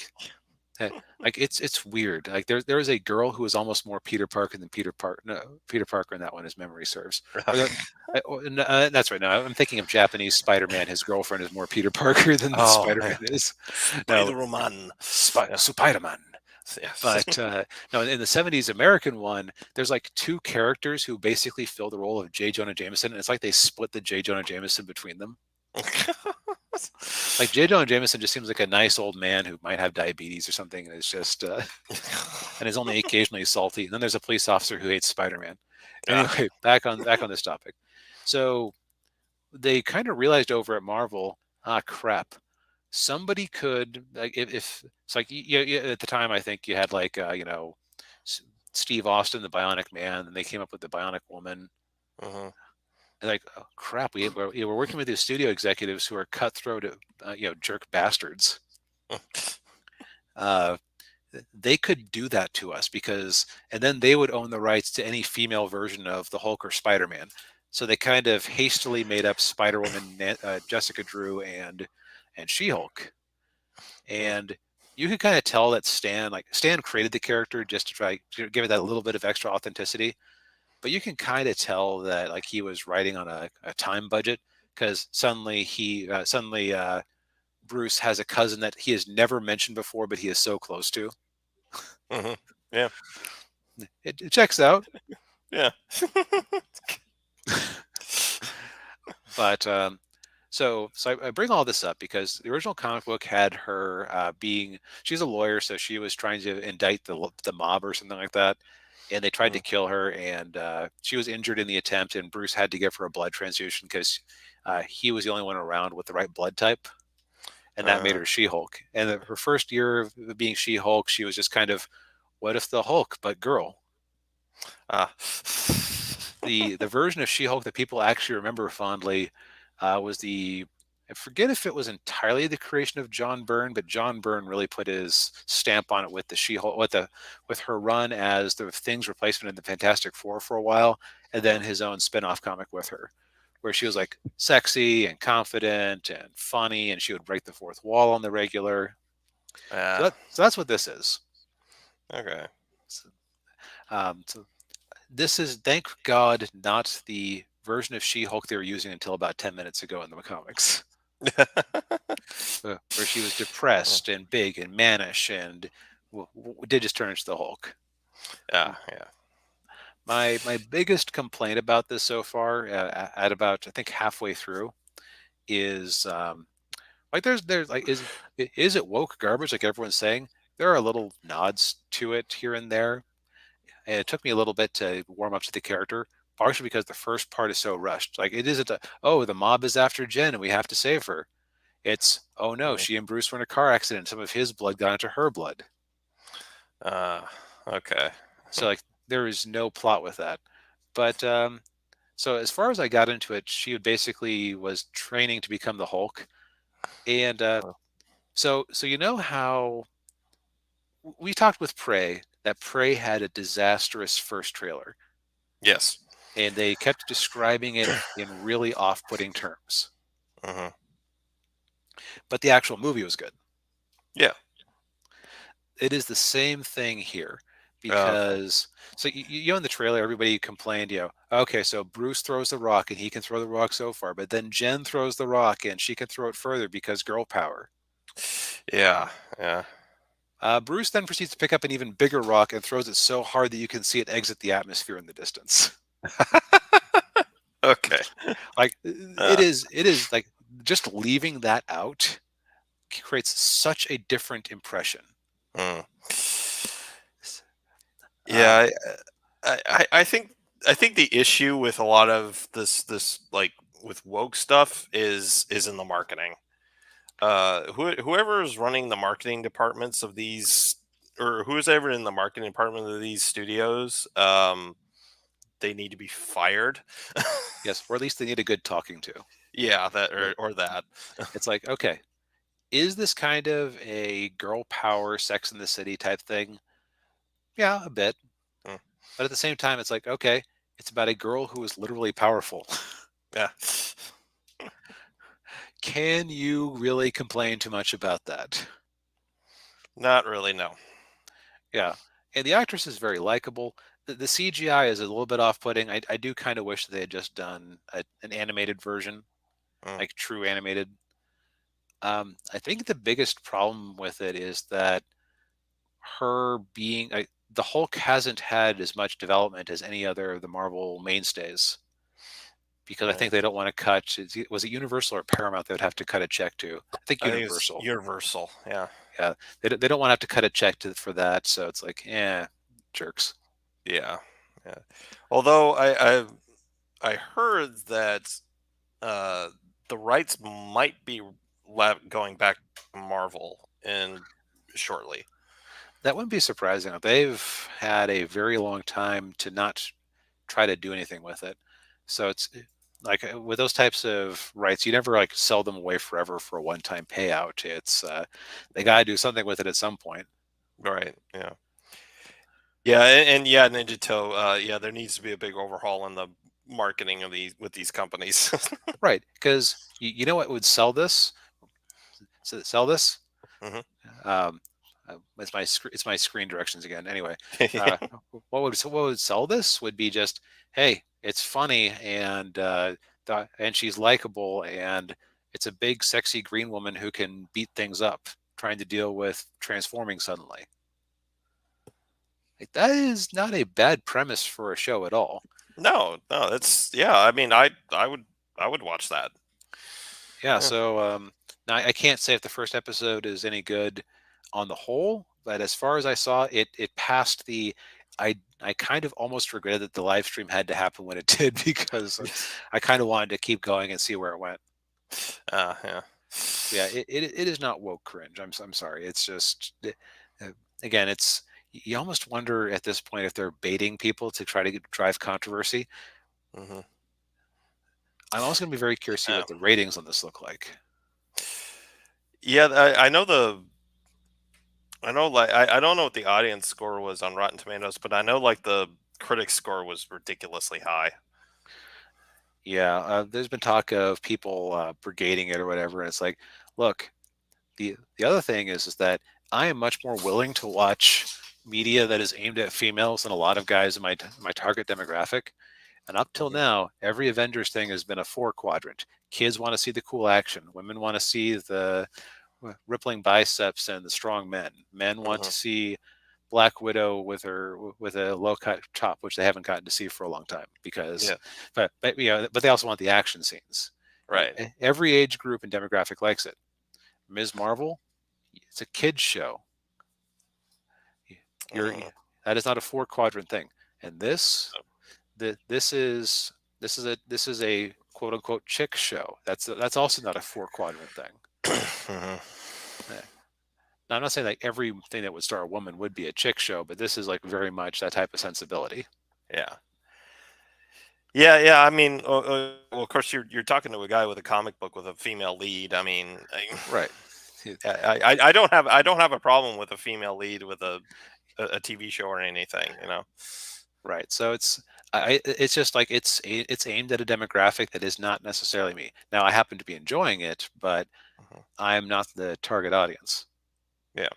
like it's weird. Like there is a girl who is almost more Peter Parker than Peter Parker. No, Peter Parker in that one, as memory serves. Or the, that's right. Now I'm thinking of Japanese Spider-Man. His girlfriend is more Peter Parker than the Oh, yeah. Spider-Man is. No, Spider-Man. Yeah. Spider-Man. Yes. But no, in the 70s American one, there's like two characters who basically fill the role of J. Jonah Jameson, and it's like they split the J. Jonah Jameson between them. Like J. Jonah Jameson just seems like a nice old man who might have diabetes or something, and is just and is only occasionally salty. And then there's a police officer who hates Spider-Man. Ah. Anyway, back on this topic. So they kind of realized over at Marvel, crap, somebody could like if it's like at the time I think you had like Steve Austin, the Bionic Man, and they came up with the Bionic Woman. Mhm. And like, oh crap, we're working with these studio executives who are cutthroat, jerk bastards. Uh, they could do that to us and then they would own the rights to any female version of the Hulk or Spider-Man. So they kind of hastily made up Spider-Woman, Jessica Drew, and She-Hulk. Mm. And you could kind of tell that Stan created the character just to try to give it that little bit of extra authenticity. But you can kind of tell that like he was writing on a time budget because suddenly Bruce has a cousin that he has never mentioned before, but he is so close to. Mhm. Yeah. It checks out. Yeah. But I bring all this up because the original comic book had her being she's a lawyer, so she was trying to indict the mob or something like that, and they tried to Mhm. kill her, and she was injured in the attempt, and Bruce had to give her a blood transfusion because he was the only one around with the right blood type, and that made Uh, her She-Hulk. And her first year of being She-Hulk, she was just kind of, what if the Hulk but girl? ah. The version of She-Hulk that people actually remember fondly was I forget if it was entirely the creation of John Byrne, but John Byrne really put his stamp on it with the She-Hulk, with her run as the Thing's replacement in the Fantastic Four for a while, and then Mhm. his own spin-off comic with her, where she was like sexy and confident and funny, and she would break the fourth wall on the regular. Ah. So that's what this is. Okay. So, so this is, thank God, not the version of She-Hulk they were using until about 10 minutes ago in the comics, where she was depressed and big and mannish and did just turn into the Hulk. Yeah. Yeah. My biggest complaint about this so far, at about I think halfway through, is like there's like is it woke garbage like everyone's saying? There are little nods to it here and there, and it took me a little bit to warm up to the character, partially because the first part is so rushed. Like it isn't oh, the mob is after Jen and we have to save her. It's, oh no, Mhm. she and Bruce were in a car accident. Some of his blood got into her blood. Uh, okay. So like there is no plot with that. But so as far as I got into it, she basically was training to become the Hulk. And so you know how we talked with Prey that Prey had a disastrous first trailer, Yes. and they kept describing it in really off-putting terms. Mhm. But the actual movie was good. Yeah. It is the same thing here Okay. because so you know in the trailer everybody complained, okay, so Bruce throws the rock and he can throw the rock so far, but then Jen throws the rock and she can throw it further because girl power. Yeah. Yeah. Bruce then proceeds to pick up an even bigger rock and throws it so hard that you can see it exit the atmosphere in the distance. Okay. Like Uh, it is like just leaving that out creates such a different impression. mm. Yeah, I think the issue with a lot of this like with woke stuff is in the marketing. Whoever is running the marketing departments of these, or who's ever in the marketing department of these studios, they need to be fired. Yes, or at least they need a good talking to. Yeah, that Like, or that. it's like, okay, is this kind of a girl power, Sex in the City type thing? Yeah, a bit. Mm, But at the same time, it's like, okay, it's about a girl who is literally powerful. yeah, Can you really complain too much about that? not really. No. Yeah. And the actress is very likable. The CGI is a little bit off putting. I do kind of wish they had just done an animated version, Mm, like true animated. I think the biggest problem with it is that her being the Hulk hasn't had as much development as any other of the Marvel mainstays because I right. think they don't want to cut. Was it Universal or Paramount they would have to cut a check to? I think I think it's Universal. universal. Yeah. Yeah, they don't want to have to cut a check for that, so it's like, jerks. Yeah. Yeah. Although I heard that uh, the rights might be going back to Marvel in shortly. That wouldn't be surprising. They've had a very long time to not try to do anything with it. So it's like with those types of rights, you never like sell them away forever for a one-time payout. It's they got Yeah. to do something with it at some point. Right. Yeah. Yeah. And yeah, Ninja Toe. Yeah, there needs to be a big overhaul in the marketing of these with these companies. Right, because you know what would sell this? Sell this? Hmm. Um, it's my screen directions again. Anyway, uh, what would sell this would be just, hey, it's funny and and she's likable and it's a big sexy green woman who can beat things up trying to deal with transforming suddenly. Like, that is not a bad premise for a show at all. No, no, that's yeah. I mean, I would watch that. Yeah, Yeah. so now I can't say if the first episode is any good on the whole, but as far as I saw, it passed the. I kind of almost regretted that the live stream had to happen when it did because I kind of wanted to keep going and see where it went. Yeah. Yeah, it is not woke cringe. I'm sorry. It's just uh, again, it's you almost wonder at this point if they're baiting people to try to drive controversy. Hmm. I'm also going to be very curious to see Yeah. what the ratings on this look like. Yeah. I know the. I know, like, I don't know what the audience score was on Rotten Tomatoes, but I know, like, the critic score was ridiculously high. Yeah, there's been talk of people brigading it or whatever, and it's like, look, the other thing is that I am much more willing to watch media that is aimed at females than a lot of guys in my target demographic. And up till Hmm. now, every Avengers thing has been a four quadrant. Kids want to see the cool action. Women want to see the rippling biceps and the strong men. Men want Hmm. to see Black Widow with a low cut top, which they haven't gotten to see for a long time because, Yeah. but but they also want the action scenes. Right. Every age group and demographic likes it. Ms. Marvel, it's a kids show. You're Mm. that is not a four quadrant thing. And this is this is a quote unquote chick show. That's also not a four quadrant thing. Hmm. Eh, Now, I'm not saying like everything that would star a woman would be a chick show, but this is like very much that type of sensibility. Yeah. Yeah. Yeah. I mean, well, of course, you're talking to a guy with a comic book with a female lead. I mean, Right. I don't have a problem with a female lead with a TV show or anything. You know. Right. So it's just like it's aimed at a demographic that is not necessarily me. Now I happen to be enjoying it, but Mhm. I am not the target audience. Yeah.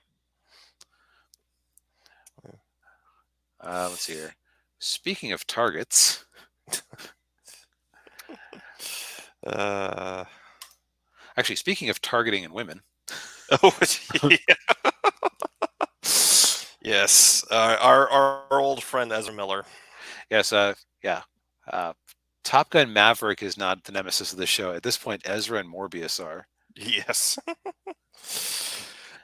Let's see here. Speaking of targets, Uh. actually, speaking of targeting in women, Oh, yeah. Yes. Our old friend Ezra Miller. yes, yeah, uh, Top Gun Maverick is not the nemesis of the show at this point. Ezra and Morbius are. Yes.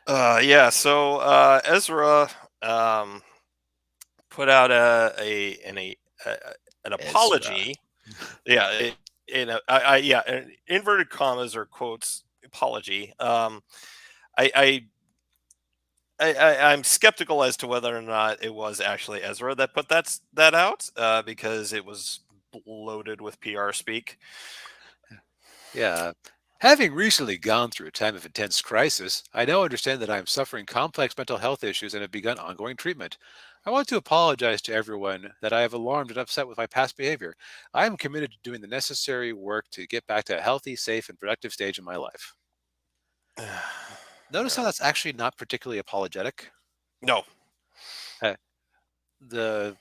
Yeah. So Ezra um, put out a an Ezra. apology. Yeah, in yeah, inverted commas or quotes apology. I, I I'm skeptical as to whether or not it was actually Ezra that put that out, because it was loaded with PR speak. Yeah. Having recently gone through a time of intense crisis, I now understand that I am suffering complex mental health issues and have begun ongoing treatment. I want to apologize to everyone that I have alarmed and upset with my past behavior. I am committed to doing the necessary work to get back to a healthy, safe, and productive stage in my life. Notice how Yeah. that's actually not particularly apologetic. No. Uh, the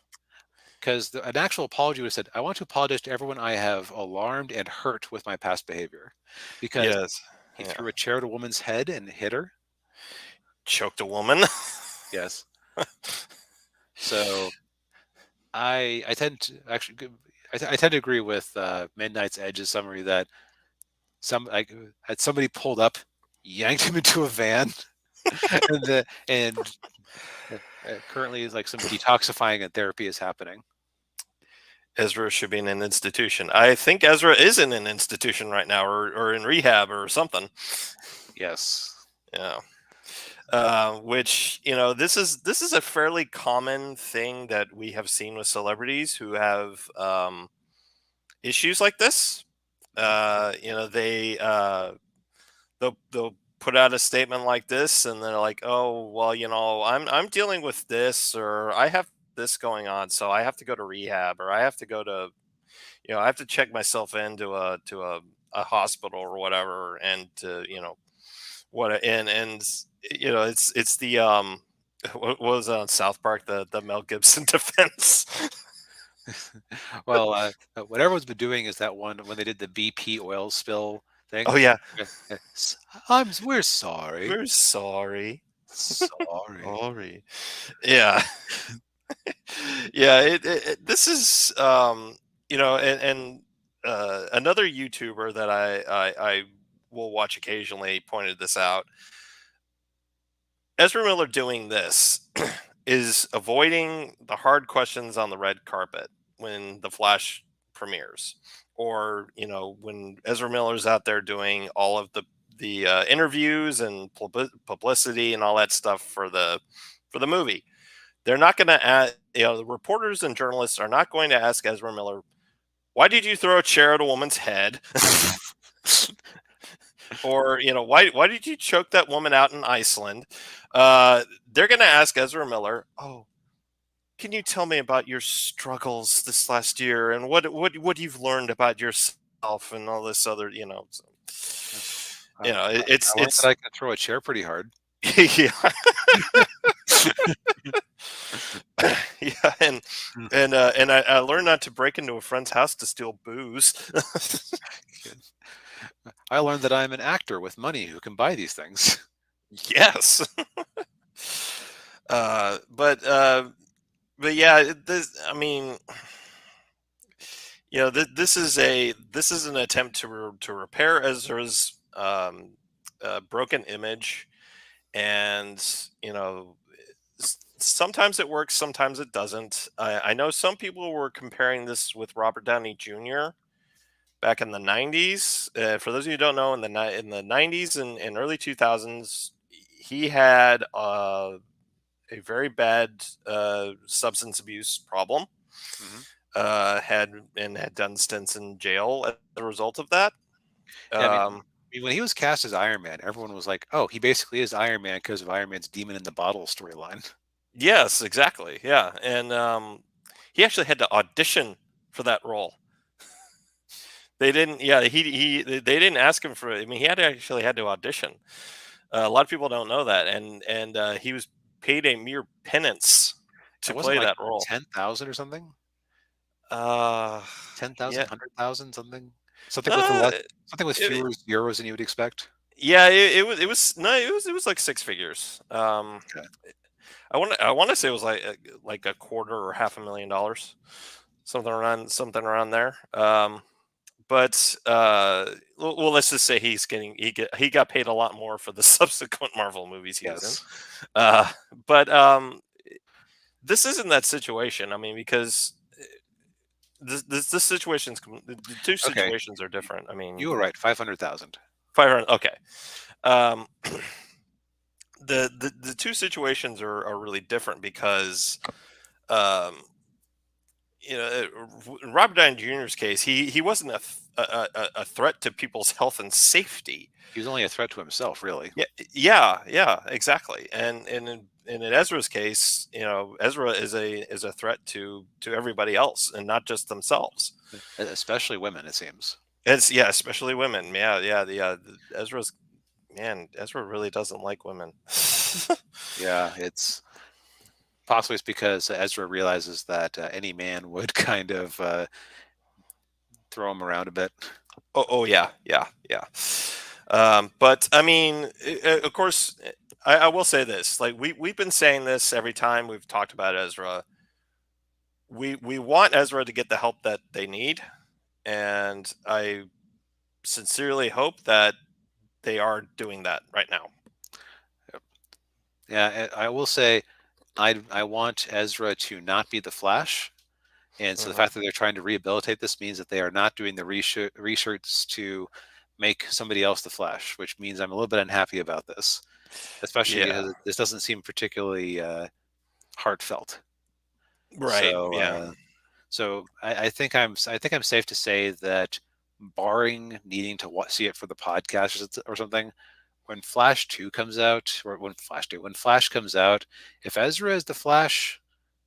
because an actual apology would have said, "I want to apologize to everyone I have alarmed and hurt with my past behavior," because Yes. he Yeah. threw a chair at a woman's head and hit her. Choked a woman. Yes. So I tend to actually I tend to agree with Midnight's Edge's summary that had somebody pulled up, yanked him into a van, and currently is like some detoxifying and therapy is happening. Ezra should be in an institution. I think Ezra is in an institution right now, or in rehab or something. Yes. Yeah. Which, this is a fairly common thing that we have seen with celebrities who have issues like this. Hmm. They'll put out a statement like this, and they're like, "Oh, well, I'm dealing with this, or I have this going on, so I have to go to rehab, or I have to go to, I have to check myself into a hospital or whatever, and to, what and it's the what was it on South Park, the Mel Gibson defense. Well, what everyone's been doing is that one when they did the BP oil spill thing. Oh yeah, We're sorry. we're sorry. Sorry. Sorry. Yeah. Yeah, this is another YouTuber that I will watch occasionally pointed this out. Ezra Miller doing this is avoiding the hard questions on the red carpet when The Flash premieres, or when Ezra Miller's out there doing all of the interviews and publicity and all that stuff for the movie. They're not going to ask, the reporters and journalists are not going to ask Ezra Miller, "Why did you throw a chair at a woman's head?" Or, "Why did you choke that woman out in Iceland?" They're going to ask Ezra Miller, "Oh, can you tell me about your struggles this last year, and what you've learned about yourself and all this other, I, I learned that it's I can throw a chair pretty hard. yeah." Yeah, and I learned not to break into a friend's house to steal booze. I learned that I'm an actor with money who can buy these things. Yes. uh but uh but yeah, I mean, this is an attempt to repair Ezra's broken image. And sometimes it works, sometimes it doesn't. I know some people were comparing this with Robert Downey Jr. back in the 90s. For those of you who don't know, in the 90s and early 2000s, he had a very bad substance abuse problem. Hmm. Had done stints in jail as a result of that. Yeah, Um, I mean, when he was cast as Iron Man, everyone was like, "Oh, he basically is Iron Man because of Iron Man's demon in the bottle storyline." yes, exactly. Yeah, and he actually had to audition for that role. They didn't. Yeah, they didn't ask him for it. I mean, actually had to audition. A lot of people don't know that, and he was paid a mere pittance It to wasn't play like that role. 10,000 or something. Uh, 10,000, yeah, 100,000, something with a uh, lot, something with it, fewer zeros than you would expect. yeah, it was no, it was like six figures. Okay. I want to say it was like a quarter or $500,000, something around there. But well, let's just say he got paid a lot more for the subsequent Marvel movies he was in. Yes. Uh, but this isn't that situation. I mean, because this situation's the two Okay, situations are different. I you mean, were right. 500,000. 500. Okay. Um, the two situations are really different because um, in Robert Downey Jr.'s case, he wasn't a threat to people's health and safety. He was only a threat to himself, really. Yeah, yeah, exactly. And in Ezra's case, Ezra is a threat to everybody else and not just themselves. Especially women, it seems. It's yeah, especially women. Ezra's man, Ezra really doesn't like women. Yeah, it's because Ezra realizes that any man would kind of throw him around a bit. Oh yeah, yeah. But I mean, of course, I will say this. Like we've been saying this every time we've talked about Ezra. We want Ezra to get the help that they need, and I sincerely hope that they are doing that right now. Yeah, I will say I want Ezra to not be the Flash, and so the Hmm. fact that they're trying to rehabilitate this means that they are not doing the research to make somebody else the Flash, which means I'm a little bit unhappy about this, especially Yeah. because this doesn't seem particularly heartfelt. Right. So, Yeah. I think I'm safe to say that, barring needing to see it for the podcast or something, when Flash 2 comes out, or when Flash comes out, if Ezra is the Flash,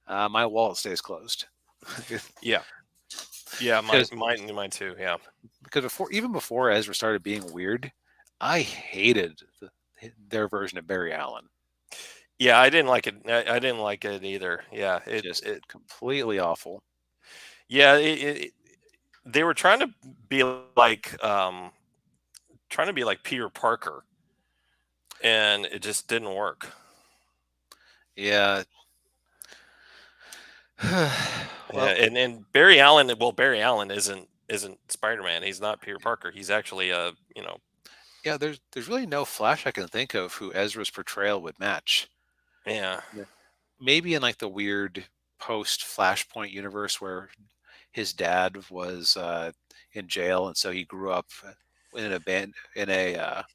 my wallet stays closed. Yeah. Yeah. Mine. because Mine too. Yeah. because even before Ezra started being weird, I hated their version of Barry Allen. Yeah. I didn't like it. I didn't like it either. Yeah. It. Just It. completely awful. Yeah. They were be like trying to be like Peter Parker, and it just didn't work. Yeah. Yeah, Well, and Barry Allen. Well, Barry Allen isn't Spider Man. He's not Peter Parker. He's actually yeah. There's really no Flash I can think of who Ezra's portrayal would match. yeah, Yeah. Maybe in like the weird post Flashpoint universe where his dad was in jail, and so he grew up in a band in a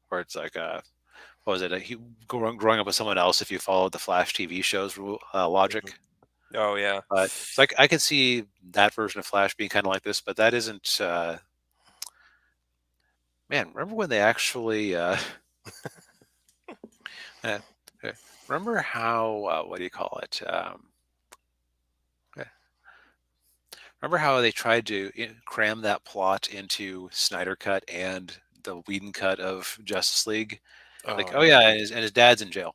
where it's like what was it? He growing up with someone else. If you followed the Flash TV shows mhm. logic, Oh yeah, but it's like I could see that version of Flash being kind of like this, but that isn't. Man, remember when they actually? Uh, remember how? What do you call it? Remember how they tried to cram that plot into Snyder Cut and the Whedon cut of Justice League? Like, oh oh yeah, yeah, and his dad's in jail.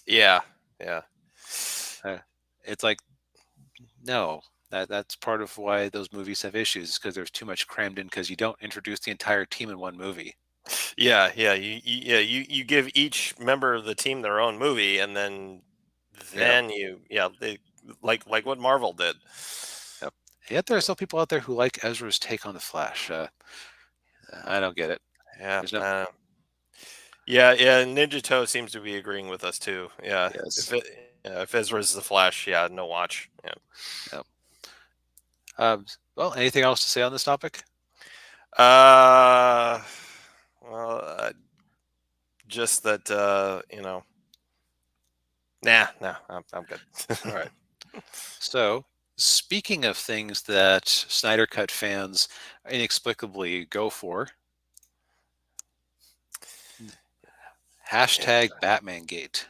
yeah, yeah, Uh, it's like, no, that's part of why those movies have issues, because there's too much crammed in, because you don't introduce the entire team in one movie. yeah. You give each member of the team their own movie, and Yeah. then they like what Marvel did. Yep. Yet there are still people out there who like Ezra's take on the Flash. I don't get it. Yeah, There's no. yeah. Ninja Toe seems to be agreeing with us too. Yeah, Yes. if Ezra's the Flash, yeah, no watch. Yeah. Yep. Well, anything else to say on this topic? Uh, well, just that nah, I'm good. All right. So, speaking of things that Snyder Cut fans inexplicably go for, hashtag Batmangate.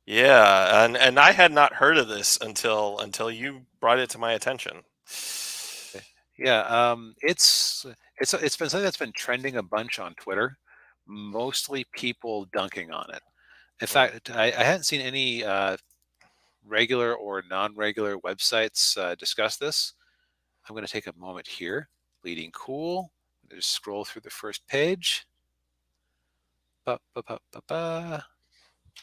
Yeah, and I had not heard of this until you brought it to my attention. Yeah, it's been something that's been trending a bunch on Twitter. Mostly people dunking on it. In Mm, fact, I hadn't seen any regular or non-regular websites discuss this. I'm going to take a moment here. Bleeding Cool. Just scroll through the first page. Ba, ba, ba, ba, ba.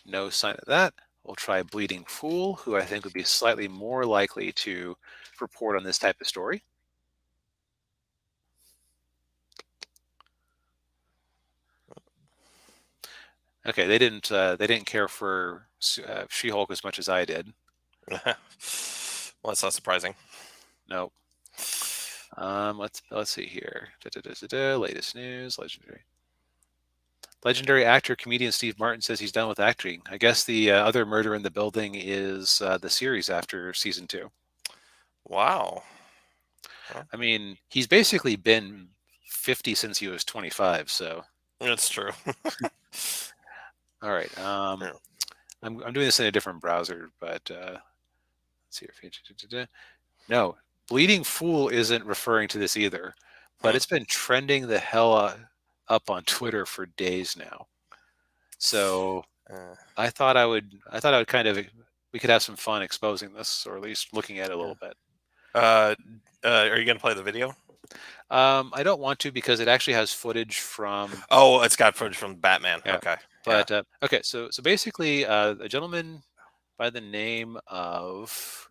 No sign of that. We'll try Bleeding Fool, who I think would be slightly more likely to report on this type of story. Okay, they didn't care for She-Hulk as much as I did. Well, that's not surprising. No. Let's see here. Latest news. Legendary actor comedian Steve Martin says he's done with acting. I guess the other Murder in the Building is the series after season 2. Wow. Well, I mean, he's basically been 50 since he was 25. So, that's true. all right. Yeah. I'm doing this in a different browser, but let's see here. No, Bleeding Fool isn't referring to this either, but Hmm. it's been trending the hell up on Twitter for days now. So Uh, I thought I would kind of we could have some fun exposing this, or at least looking at it a yeah. little bit. Uh, are you gonna play the video? I don't want to because it actually has footage from Oh, it's got footage from Batman. yeah, Okay. Yeah. but okay. So basically, a gentleman by the name of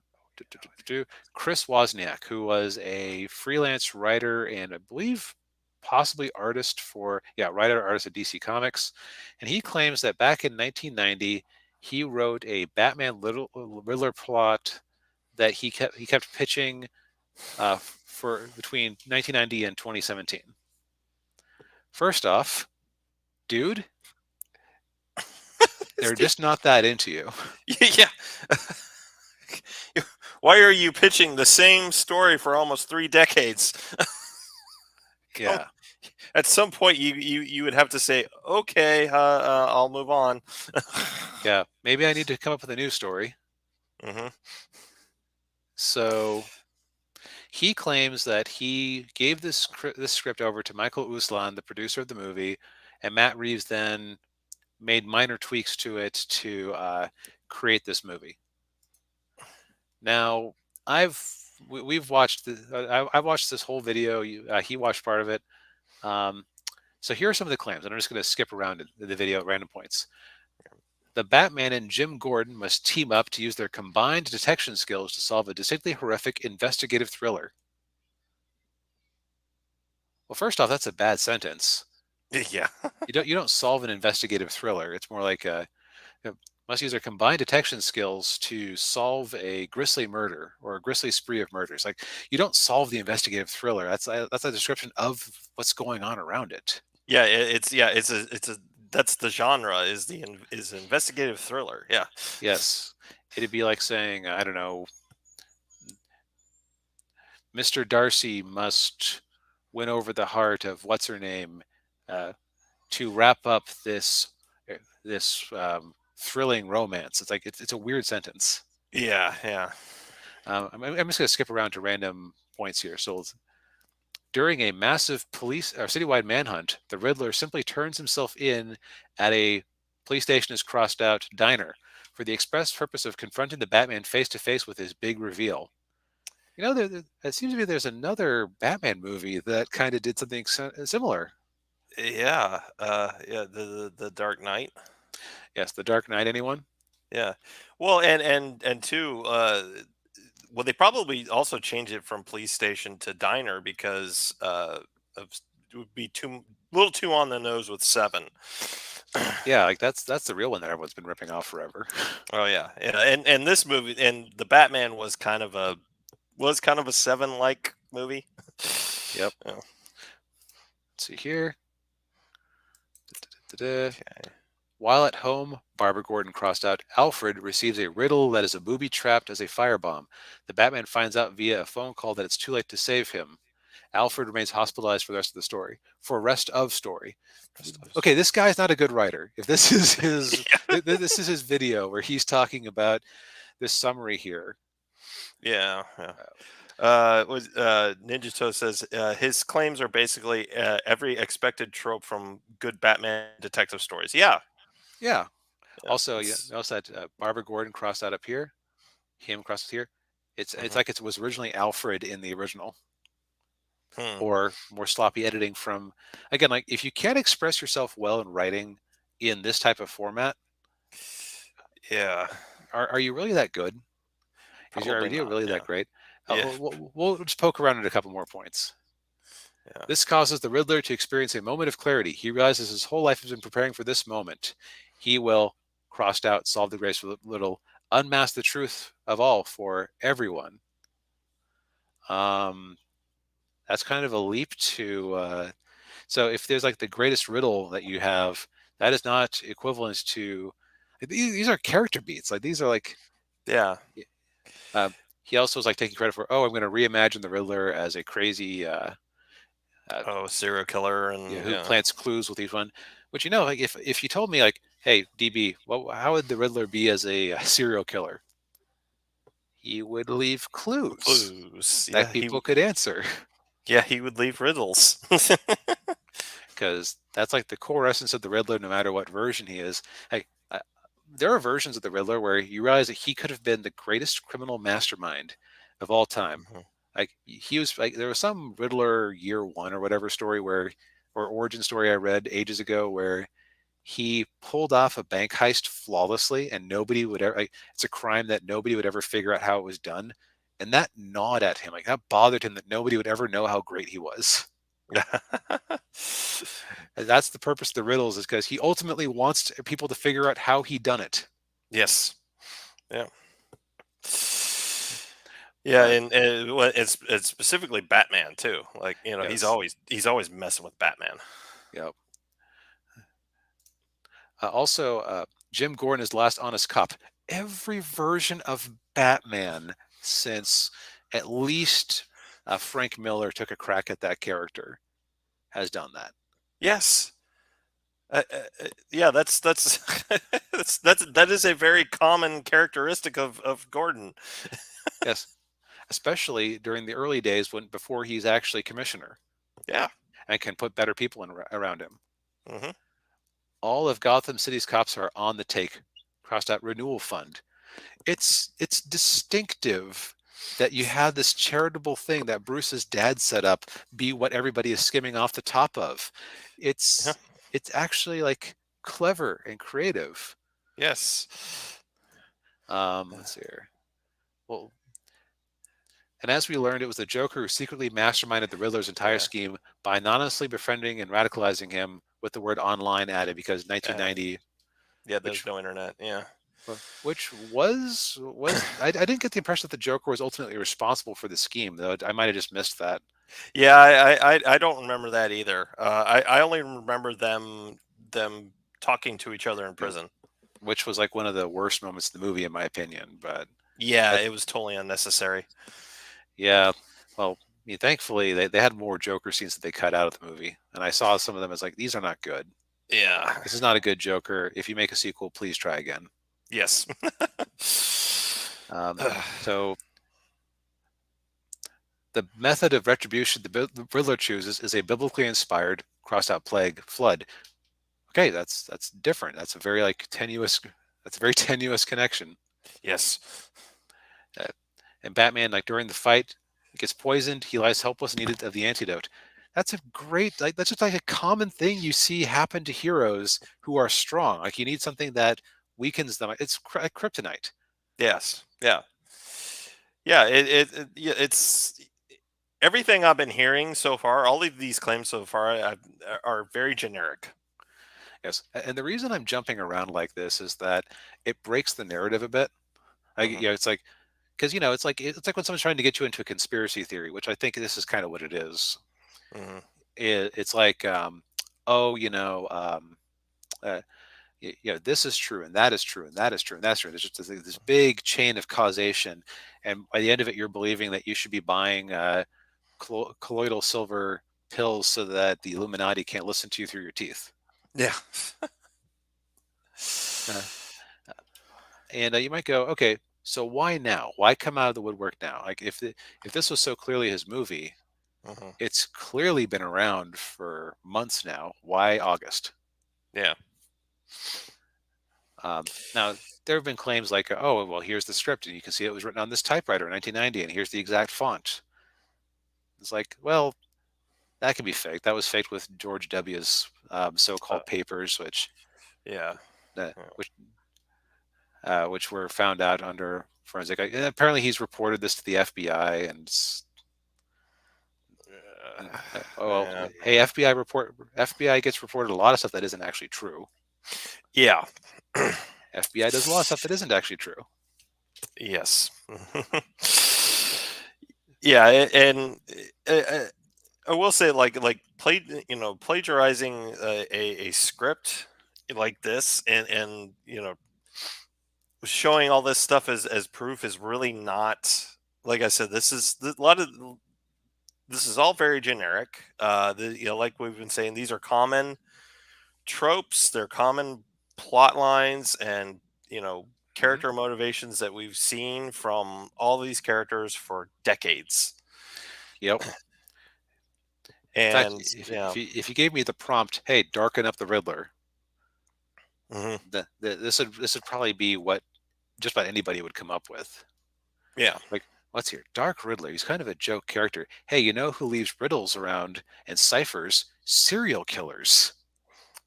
Chris Wozniak, who was a freelance writer and I believe possibly artist for writer artist at DC Comics, and he claims that back in 1990 he wrote a Batman Riddler plot that he kept pitching for between 1990 and 2017. First off, dude, they're just not that into you. Yeah. Why are you pitching the same story for almost 3 decades? Yeah, At some point, you would have to say, okay, I'll move on. yeah. Maybe I need to come up with a new story. Hmm. So he claims that he gave this script over to Michael Uslan, the producer of the movie, and Matt Reeves then made minor tweaks to it to create this movie. Now, we've watched I've watched this whole video. He watched part of it. Um, so here are some of the claims, and I'm just going to skip around the video at random points. The Batman and Jim Gordon must team up to use their combined detection skills to solve a distinctly horrific investigative thriller. Well, first off, that's a bad sentence. Yeah. You don't solve an investigative thriller. It's more like must use their combined detection skills to solve a grisly murder or a grisly spree of murders. Like you don't solve the investigative thriller. That's a description of what's going on around it. Yeah. It's a that's the genre is investigative thriller. Yeah. Yes, it'd be like saying I don't know, Mr. Darcy must win over the heart of what's her name uh, to wrap up this thrilling romance. It's like it's a weird sentence. Yeah. Yeah. I'm just going to skip around to random points here. So during a massive police or citywide manhunt, the Riddler simply turns himself in at a police station is crossed out diner for the express purpose of confronting the Batman face to face with his big reveal. You know, it seems to me there's another Batman movie that kind of did something similar. Yeah. Yeah. The Dark Knight. Yes, The Dark Knight. Anyone? Yeah. Well, and two, well, they probably also changed it from police station to diner because of it would be too little too on the nose with seven. Yeah, like that's the real one that everyone's been ripping off forever. Oh yeah, yeah, and this movie and the Batman was kind of a seven like movie. Yep. Yeah. Let's see here. Da-da-da-da-da. Okay. While at home, Barbara Gordon crossed out, Alfred receives a riddle that is a booby trapped as a firebomb. The Batman finds out via a phone call that it's too late to save him. Alfred remains hospitalized for the rest of the story. For rest of story. Okay, this guy's not a good writer. If this is his this is his video where he's talking about this summary here. Yeah, yeah. Ninja Toe says his claims are basically every expected trope from good Batman detective stories. Yeah, Yeah. yeah, Also, you it's, notice that Barbara Gordon crossed out up here, him crossed here. It's mhm. like it was originally Alfred in the original, Hmm. or more sloppy editing from. Again, like if you can't express yourself well in writing in this type of format, Yeah, are you really that good? Is your probably idea not. really Yeah, that great? yeah, We'll just poke around at a couple more points. yeah. This causes the Riddler to experience a moment of clarity. He realizes his whole life has been preparing for this moment. He will. crossed out, solve the grace riddle, unmask the truth of all for everyone. Um, that's kind of a leap to. So if there's like the greatest riddle that you have, that is not equivalent to. These are character beats. Like these are like. Yeah. Uh, he also was like taking credit for, oh, I'm going to reimagine the Riddler as a crazy uh, Oh, serial killer and who yeah. plants clues with each one. Which like if you told me like, hey DB, how would the Riddler be as a serial killer? He would leave clues Clues. that people could answer, He would leave riddles. because that's like the core essence of the Riddler, no matter what version he is. Like, there are versions of the Riddler where you realize that he could have been the greatest criminal mastermind of all time. Mhm. Like he was like there was some Riddler year one or whatever story where or origin story I read ages ago where he pulled off a bank heist flawlessly and nobody would ever like, it's a crime that nobody would ever figure out how it was done, and that gnawed at him, like that bothered him that nobody would ever know how great he was. And that's the purpose of the riddles, is because he ultimately wants people to figure out how he done it. Yes. Yeah. Yeah, uh, and it's specifically Batman too. Like yes. he's always messing with Batman. Yeah. Also, Jim Gordon is Last Honest Cop. Every version of Batman since at least Frank Miller took a crack at that character has done that. Yes. Yeah, that's that is a very common characteristic of Gordon. Yes, especially during the early days when before he's actually commissioner Yeah. and can put better people around him. Hmm. All of Gotham City's cops are on the take. Crossed out renewal fund. It's distinctive that you have this charitable thing that Bruce's dad set up be what everybody is skimming off the top of. Yeah. It's actually like clever and creative. Yes. Let's see here. Well, and as we learned, it was the Joker who secretly masterminded the Riddler's entire Yeah. scheme by anonymously befriending and radicalizing him with the word online added, because Uh, 1990, yeah. which There's no internet. Yeah. which was I didn't get the impression that the Joker was ultimately responsible for the scheme, though. I might have just missed that. Yeah. I don't remember that either. I only remember them talking to each other in You know, prison. which was like one of the worst moments in the movie, in my opinion. But Yeah, that, it was totally unnecessary. yeah, well, thankfully they had more Joker scenes that they cut out of the movie, and I saw some of them as like, these are not good. Yeah. This is not a good Joker. If you make a sequel, please try again. Yes. Um, so the method of retribution the Riddler chooses is a biblically inspired cross-out plague flood. Okay, that's different. That's a very like tenuous. That's a very tenuous connection. Yes. Uh, and Batman, like during the fight, gets poisoned. He lies helpless, needed of the antidote. That's a great. Like that's just like a common thing you see happen to heroes who are strong. Like you need something that weakens them. It's kryptonite. Yes. Yeah. Yeah. Yeah, it's everything I've been hearing so far. All of these claims so far are very generic. Yes, and the reason I'm jumping around like this is that it breaks the narrative a bit. Like, Hmm. it's like because it's like when someone's trying to get you into a conspiracy theory, which I think this is kind of what it is. Hmm. It's like, oh, uh, this is true and that is true and that is true and that's true. There's just this big chain of causation, and by the end of it, you're believing that you should be buying colloidal silver pills so that the Illuminati can't listen to you through your teeth. Yeah. Uh, and you might go, okay, so why now? Why come out of the woodwork now? Like if this was so clearly his movie, Hmm. it's clearly been around for months now. Why August? Yeah. Now, there have been claims like, oh, well, here's the script, and you can see it was written on this typewriter in 1990, and here's the exact font. It's like, well, that can be faked. That was faked with George W.'s Uh, so-called papers, yeah. uh, which which were found out under forensic. And apparently, he's reported this to the FBI, and oh well, Yeah. hey, FBI gets reported a lot of stuff that isn't actually true. Yeah. FBI does a lot of stuff that isn't actually true. Yes. Yeah, and I will say, plagiarizing a script like this, and showing all this stuff as proof is really not. Like I said, a lot of this is all very generic. Like we've been saying, these are common tropes. They're common plot lines, and Hmm. character motivations that we've seen from all these characters for decades. Yep. In fact, And yeah. if you gave me the prompt, hey, darken up the Riddler, Hmm. this would probably be what just about anybody would come up with. Yeah. Like, what's here? Dark Riddler. He's kind of a joke character. Hey, you know who leaves riddles around and ciphers? Serial killers.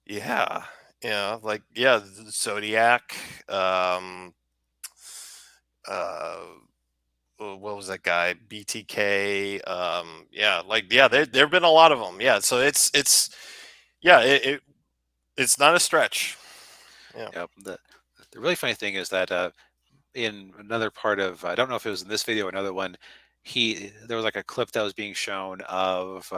Yeah. Yeah. Like, yeah, Zodiac. Um, uh, what was that guy? BTK. Yeah. Like, yeah, there have been a lot of them. Yeah. So yeah, it's not a stretch. Yeah. Yep. The really funny thing is that in another part of I don't know if it was in this video or another one, there was like a clip that was being shown of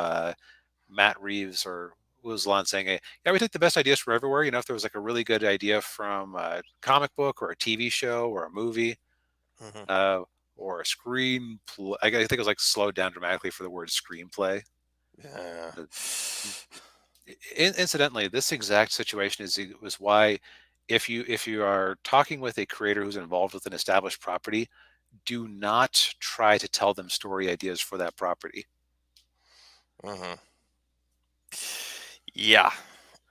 Matt Reeves or Woozlon saying, "Yeah, we take the best ideas from everywhere. You know, if there was like a really good idea from a comic book or a TV show or a movie Hmm. uh, or a screenplay, I think it was like slowed down dramatically for the word screenplay." Yeah. Uh, Incidentally, this exact situation was why if you are talking with a creator who's involved with an established property, do not try to tell them story ideas for that property. Hmm. Yeah.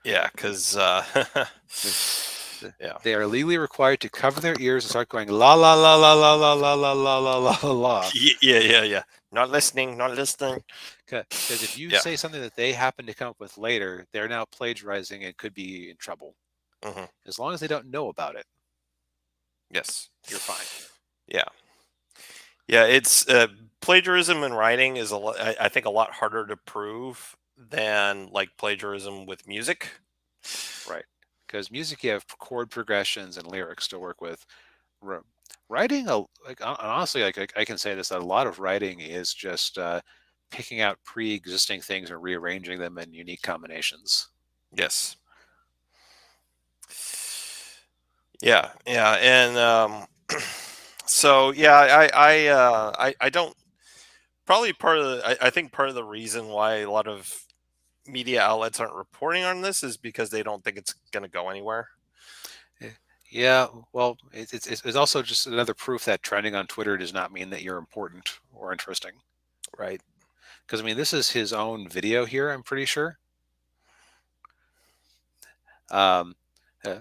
Yeah. Because, They, they yeah. they are legally required to cover their ears and start going la la la la la la la la la la la la la. Yeah. Yeah. Yeah. Not listening. Not listening. Because if you Yeah. say something that they happen to come up with later, they're now plagiarizing and could be in trouble. Hmm. As long as they don't know about it, Yes. you're fine. Yeah. Yeah. It's plagiarism in writing is I think a lot harder to prove than like plagiarism with music. Right. Because music, you have chord progressions and lyrics to work with. Ri- Writing, honestly, like I can say this, that a lot of writing is just picking out pre-existing things and rearranging them in unique combinations. Yes. Yeah. Yeah. And so yeah, I don't probably part of I think part of the reason why a lot of media outlets aren't reporting on this is because they don't think it's going to go anywhere. Eh, Yeah, well, it's also just another proof that trending on Twitter does not mean that you're important or interesting. Right. Because I mean, this is his own video here. I'm pretty sure. Um, uh,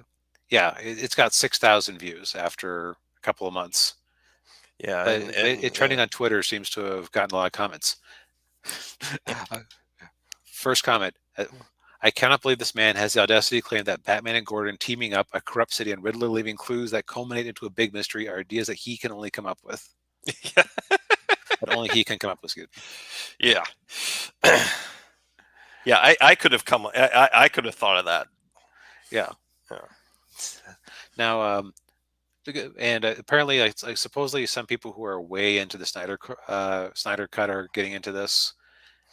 yeah, it's got 6,000 views after a couple of months. Yeah. But And trending on Twitter seems to have gotten a lot of comments. Uh, First comment. I cannot believe this man has the audacity to claim that Batman and Gordon teaming up, a corrupt city, and Riddler leaving clues that culminate into a big mystery are ideas that he can only come up with. yeah. That only he can come up with. Excuse me. Yeah. Yeah. I could have I could have thought of that. Yeah. Yeah. Now, and apparently, like supposedly, some people who are way into the Snyder cut are getting into this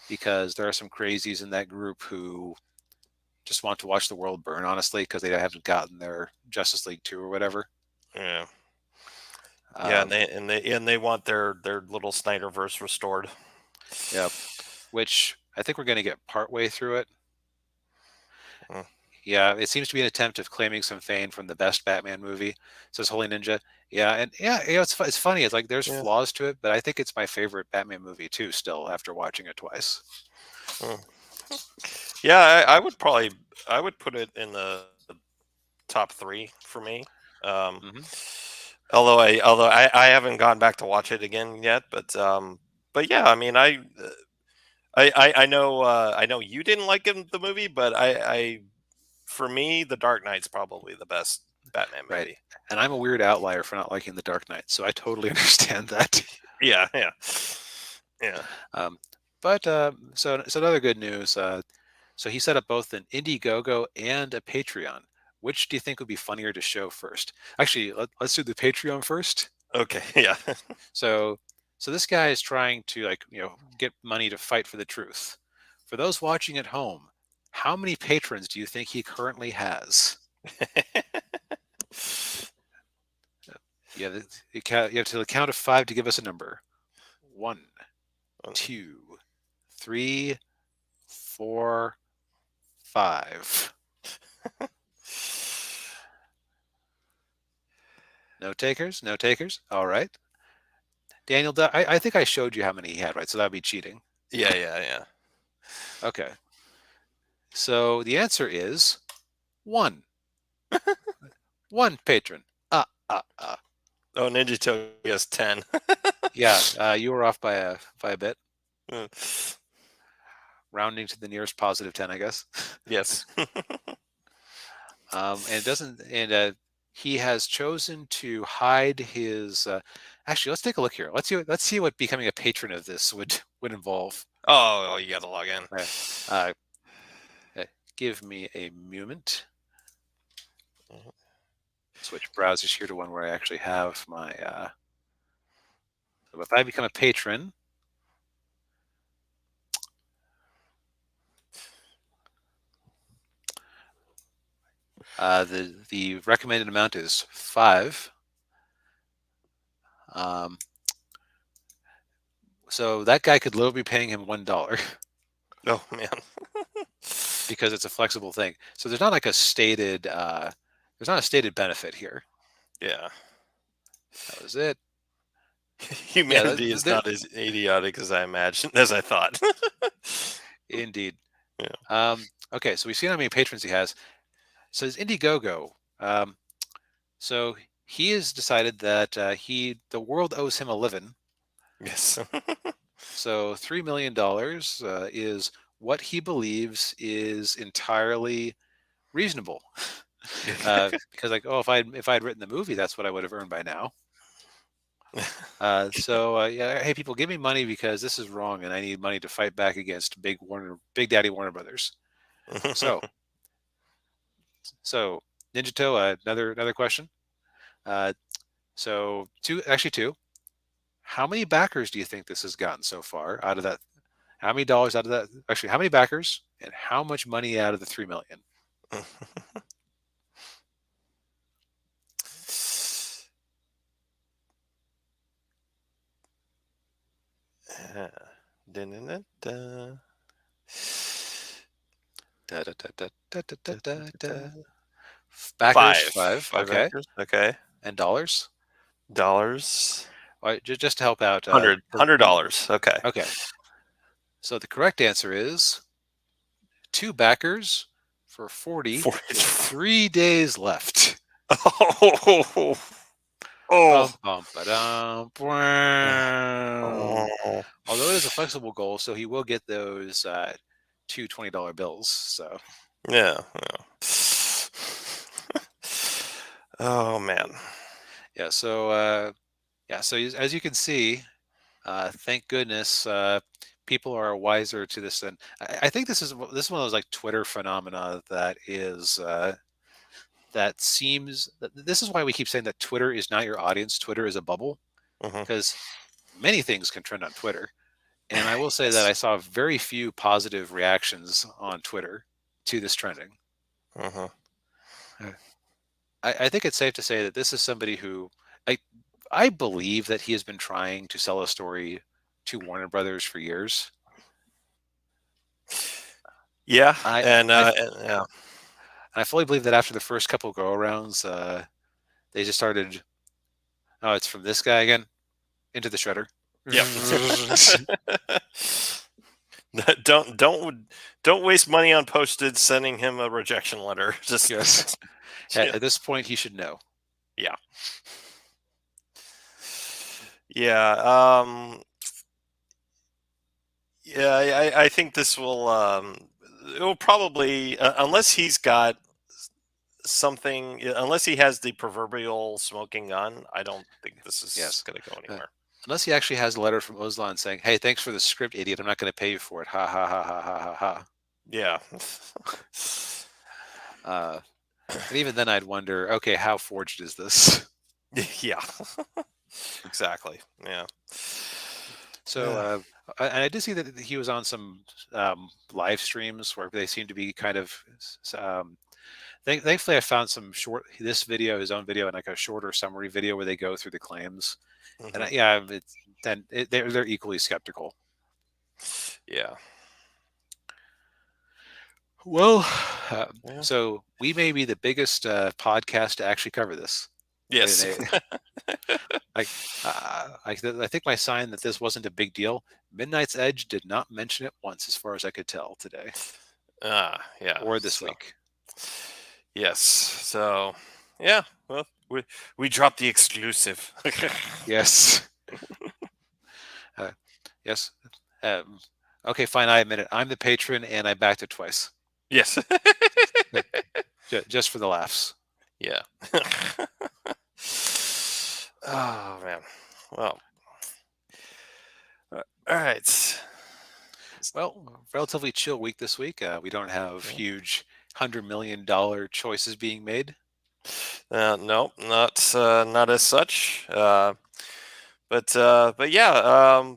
because there are some crazies in that group who just want to watch the world burn, honestly, because they haven't gotten their Justice League 2 or whatever. Yeah. Yeah. And Um, they want their little Snyderverse restored. yeah, which I think we're going to get partway through it. Mm, Yeah, it seems to be an attempt of claiming some fame from the best Batman movie, says Holy Ninja. Yeah, and yeah, it's funny. It's like there's yeah. flaws to it, but I think it's my favorite Batman movie too. Still, after watching it twice. Mm. Yeah. I would put it in the top three for me. Um, Hmm. although I haven't gone back to watch it again yet, but yeah, I mean, I know you didn't like the movie, but I for me, The Dark Knight's probably the best Batman Right, movie. and I'm a weird outlier for not liking The Dark Knight, so I totally understand that. Yeah, yeah, yeah. Um, but so another good news. So he set up both an Indiegogo and a Patreon. which do you think would be funnier to show first? Actually, let's do the Patreon first. Okay. Yeah. So, so this guy is trying to get money to fight for the truth. For those watching at home, how many patrons do you think he currently has? Yeah, you have to the count of 5 to give us a number. 1, 2, 3, 4, 5. No takers? No takers? All right. Daniel, I think I showed you how many he had, right? So that would be cheating. Yeah. Yeah. Yeah. Okay. So the answer is 1. 1 patron. Uh. Oh, Ninja Togi has 10. Yeah, you were off by a bit, Mm. rounding to the nearest positive 10, I guess. Yes. And it doesn't, and he has chosen to hide his. Actually, let's take a look here. Let's see what becoming a patron of this would involve. Oh, you got to log in. Uh, give me a moment. Switch browsers here to one where I actually have my. So if I become a patron, the recommended amount is 5. So that guy could literally be paying him $1 Oh man. because it's a flexible thing. So there's not like a stated benefit here. Yeah. That was it. Yeah, Humanity is not as idiotic as I imagined, as I thought. indeed. Yeah. Okay, so we've seen how many patrons he has. So his Indiegogo. So he has decided that the world owes him a living. Yes. So $3 million is what he believes is entirely reasonable. Because if I'd written the movie, that's what I would have earned by now. Yeah, hey people, give me money because this is wrong, and I need money to fight back against Big Daddy Warner Brothers. So, Ninja Toe, another question. So two. How many backers do you think this has gotten so far out of that? How many dollars out of that? Actually, how many backers and how much money out of the 3 million? Backers 5. Five Okay, acres. Okay. and dollars. Dollars. All right, just to help out. $100. Okay. Okay. So the correct answer is 2 backers for 43 days left. Oh. Bum, bum, ba-dum, Oh. Although it is a flexible goal, so he will get those two $20 bills. So Yeah. Oh man. yeah. So as you can see, thank goodness people are wiser to this. And I think this is one of those like Twitter phenomena that is. This is why we keep saying that Twitter is not your audience. Twitter is a bubble because many things can trend on Twitter. And I will say that I saw very few positive reactions on Twitter to this trending. I think it's safe to say that this is somebody who I believe that he has been trying to sell a story to Warner Brothers for years. Yeah, yeah. I fully believe that after the first couple go-arounds, they just started. Oh, it's from this guy again. Into the shredder. Yep. don't waste money on postage sending him a rejection letter. Just yes. At this point, he should know. Yeah. Yeah. Yeah. I think this will. It will probably, unless he's got something, unless he has the proverbial smoking gun, I don't think this is going to go anywhere. Unless he actually has a letter from Ozlan saying, "Hey, thanks for the script, idiot. I'm not going to pay you for it." Ha ha ha ha ha ha ha. Yeah. And even then, I'd wonder, okay, how forged is this? Yeah. Exactly. Yeah. So, and I did see that he was on some live streams where they seem to be kind of. Thankfully, I found some short. This video, his own video, and like a shorter summary video where they go through the claims. And Hmm. yeah, they're equally skeptical. Yeah. Well, Yeah. so we may be the biggest podcast to actually cover this. Yes. I, I think my sign that this wasn't a big deal. Midnight's Edge did not mention it once, as far as I could tell today Yeah. or this So week. yes. So yeah. Well, we dropped the exclusive. Yes, uh, yes. Um, okay, fine. I admit it. I'm the patron, and I backed it twice, Yes. just for the laughs. Yeah. Oh man. Well. All right. Well, relatively chill week this week. We don't have Yeah. huge $100 million choices being made. No, not as such. But yeah.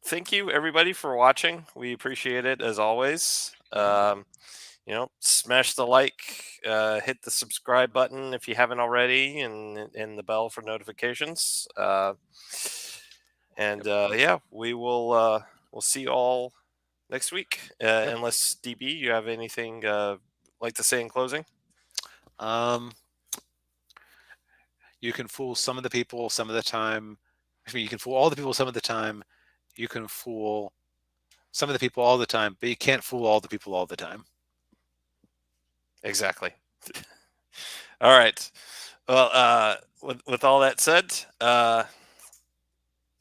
Thank you everybody for watching. We appreciate it as always. Smash the like, hit the subscribe button if you haven't already, and the bell for notifications. And Yep. yeah, we'll see you all next week. Yep. Unless DB, you have anything like to say in closing? Um, you can fool some of the people some of the time. I mean, you can fool all the people some of the time. You can fool some of the people all the time, but you can't fool all the people all the time. Exactly. All right. Well, with all that said,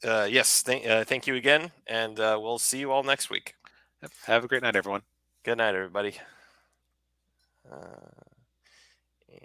yes, thank you again, and we'll see you all next week. Yep. Have a great night, everyone. Good night, everybody. Uh...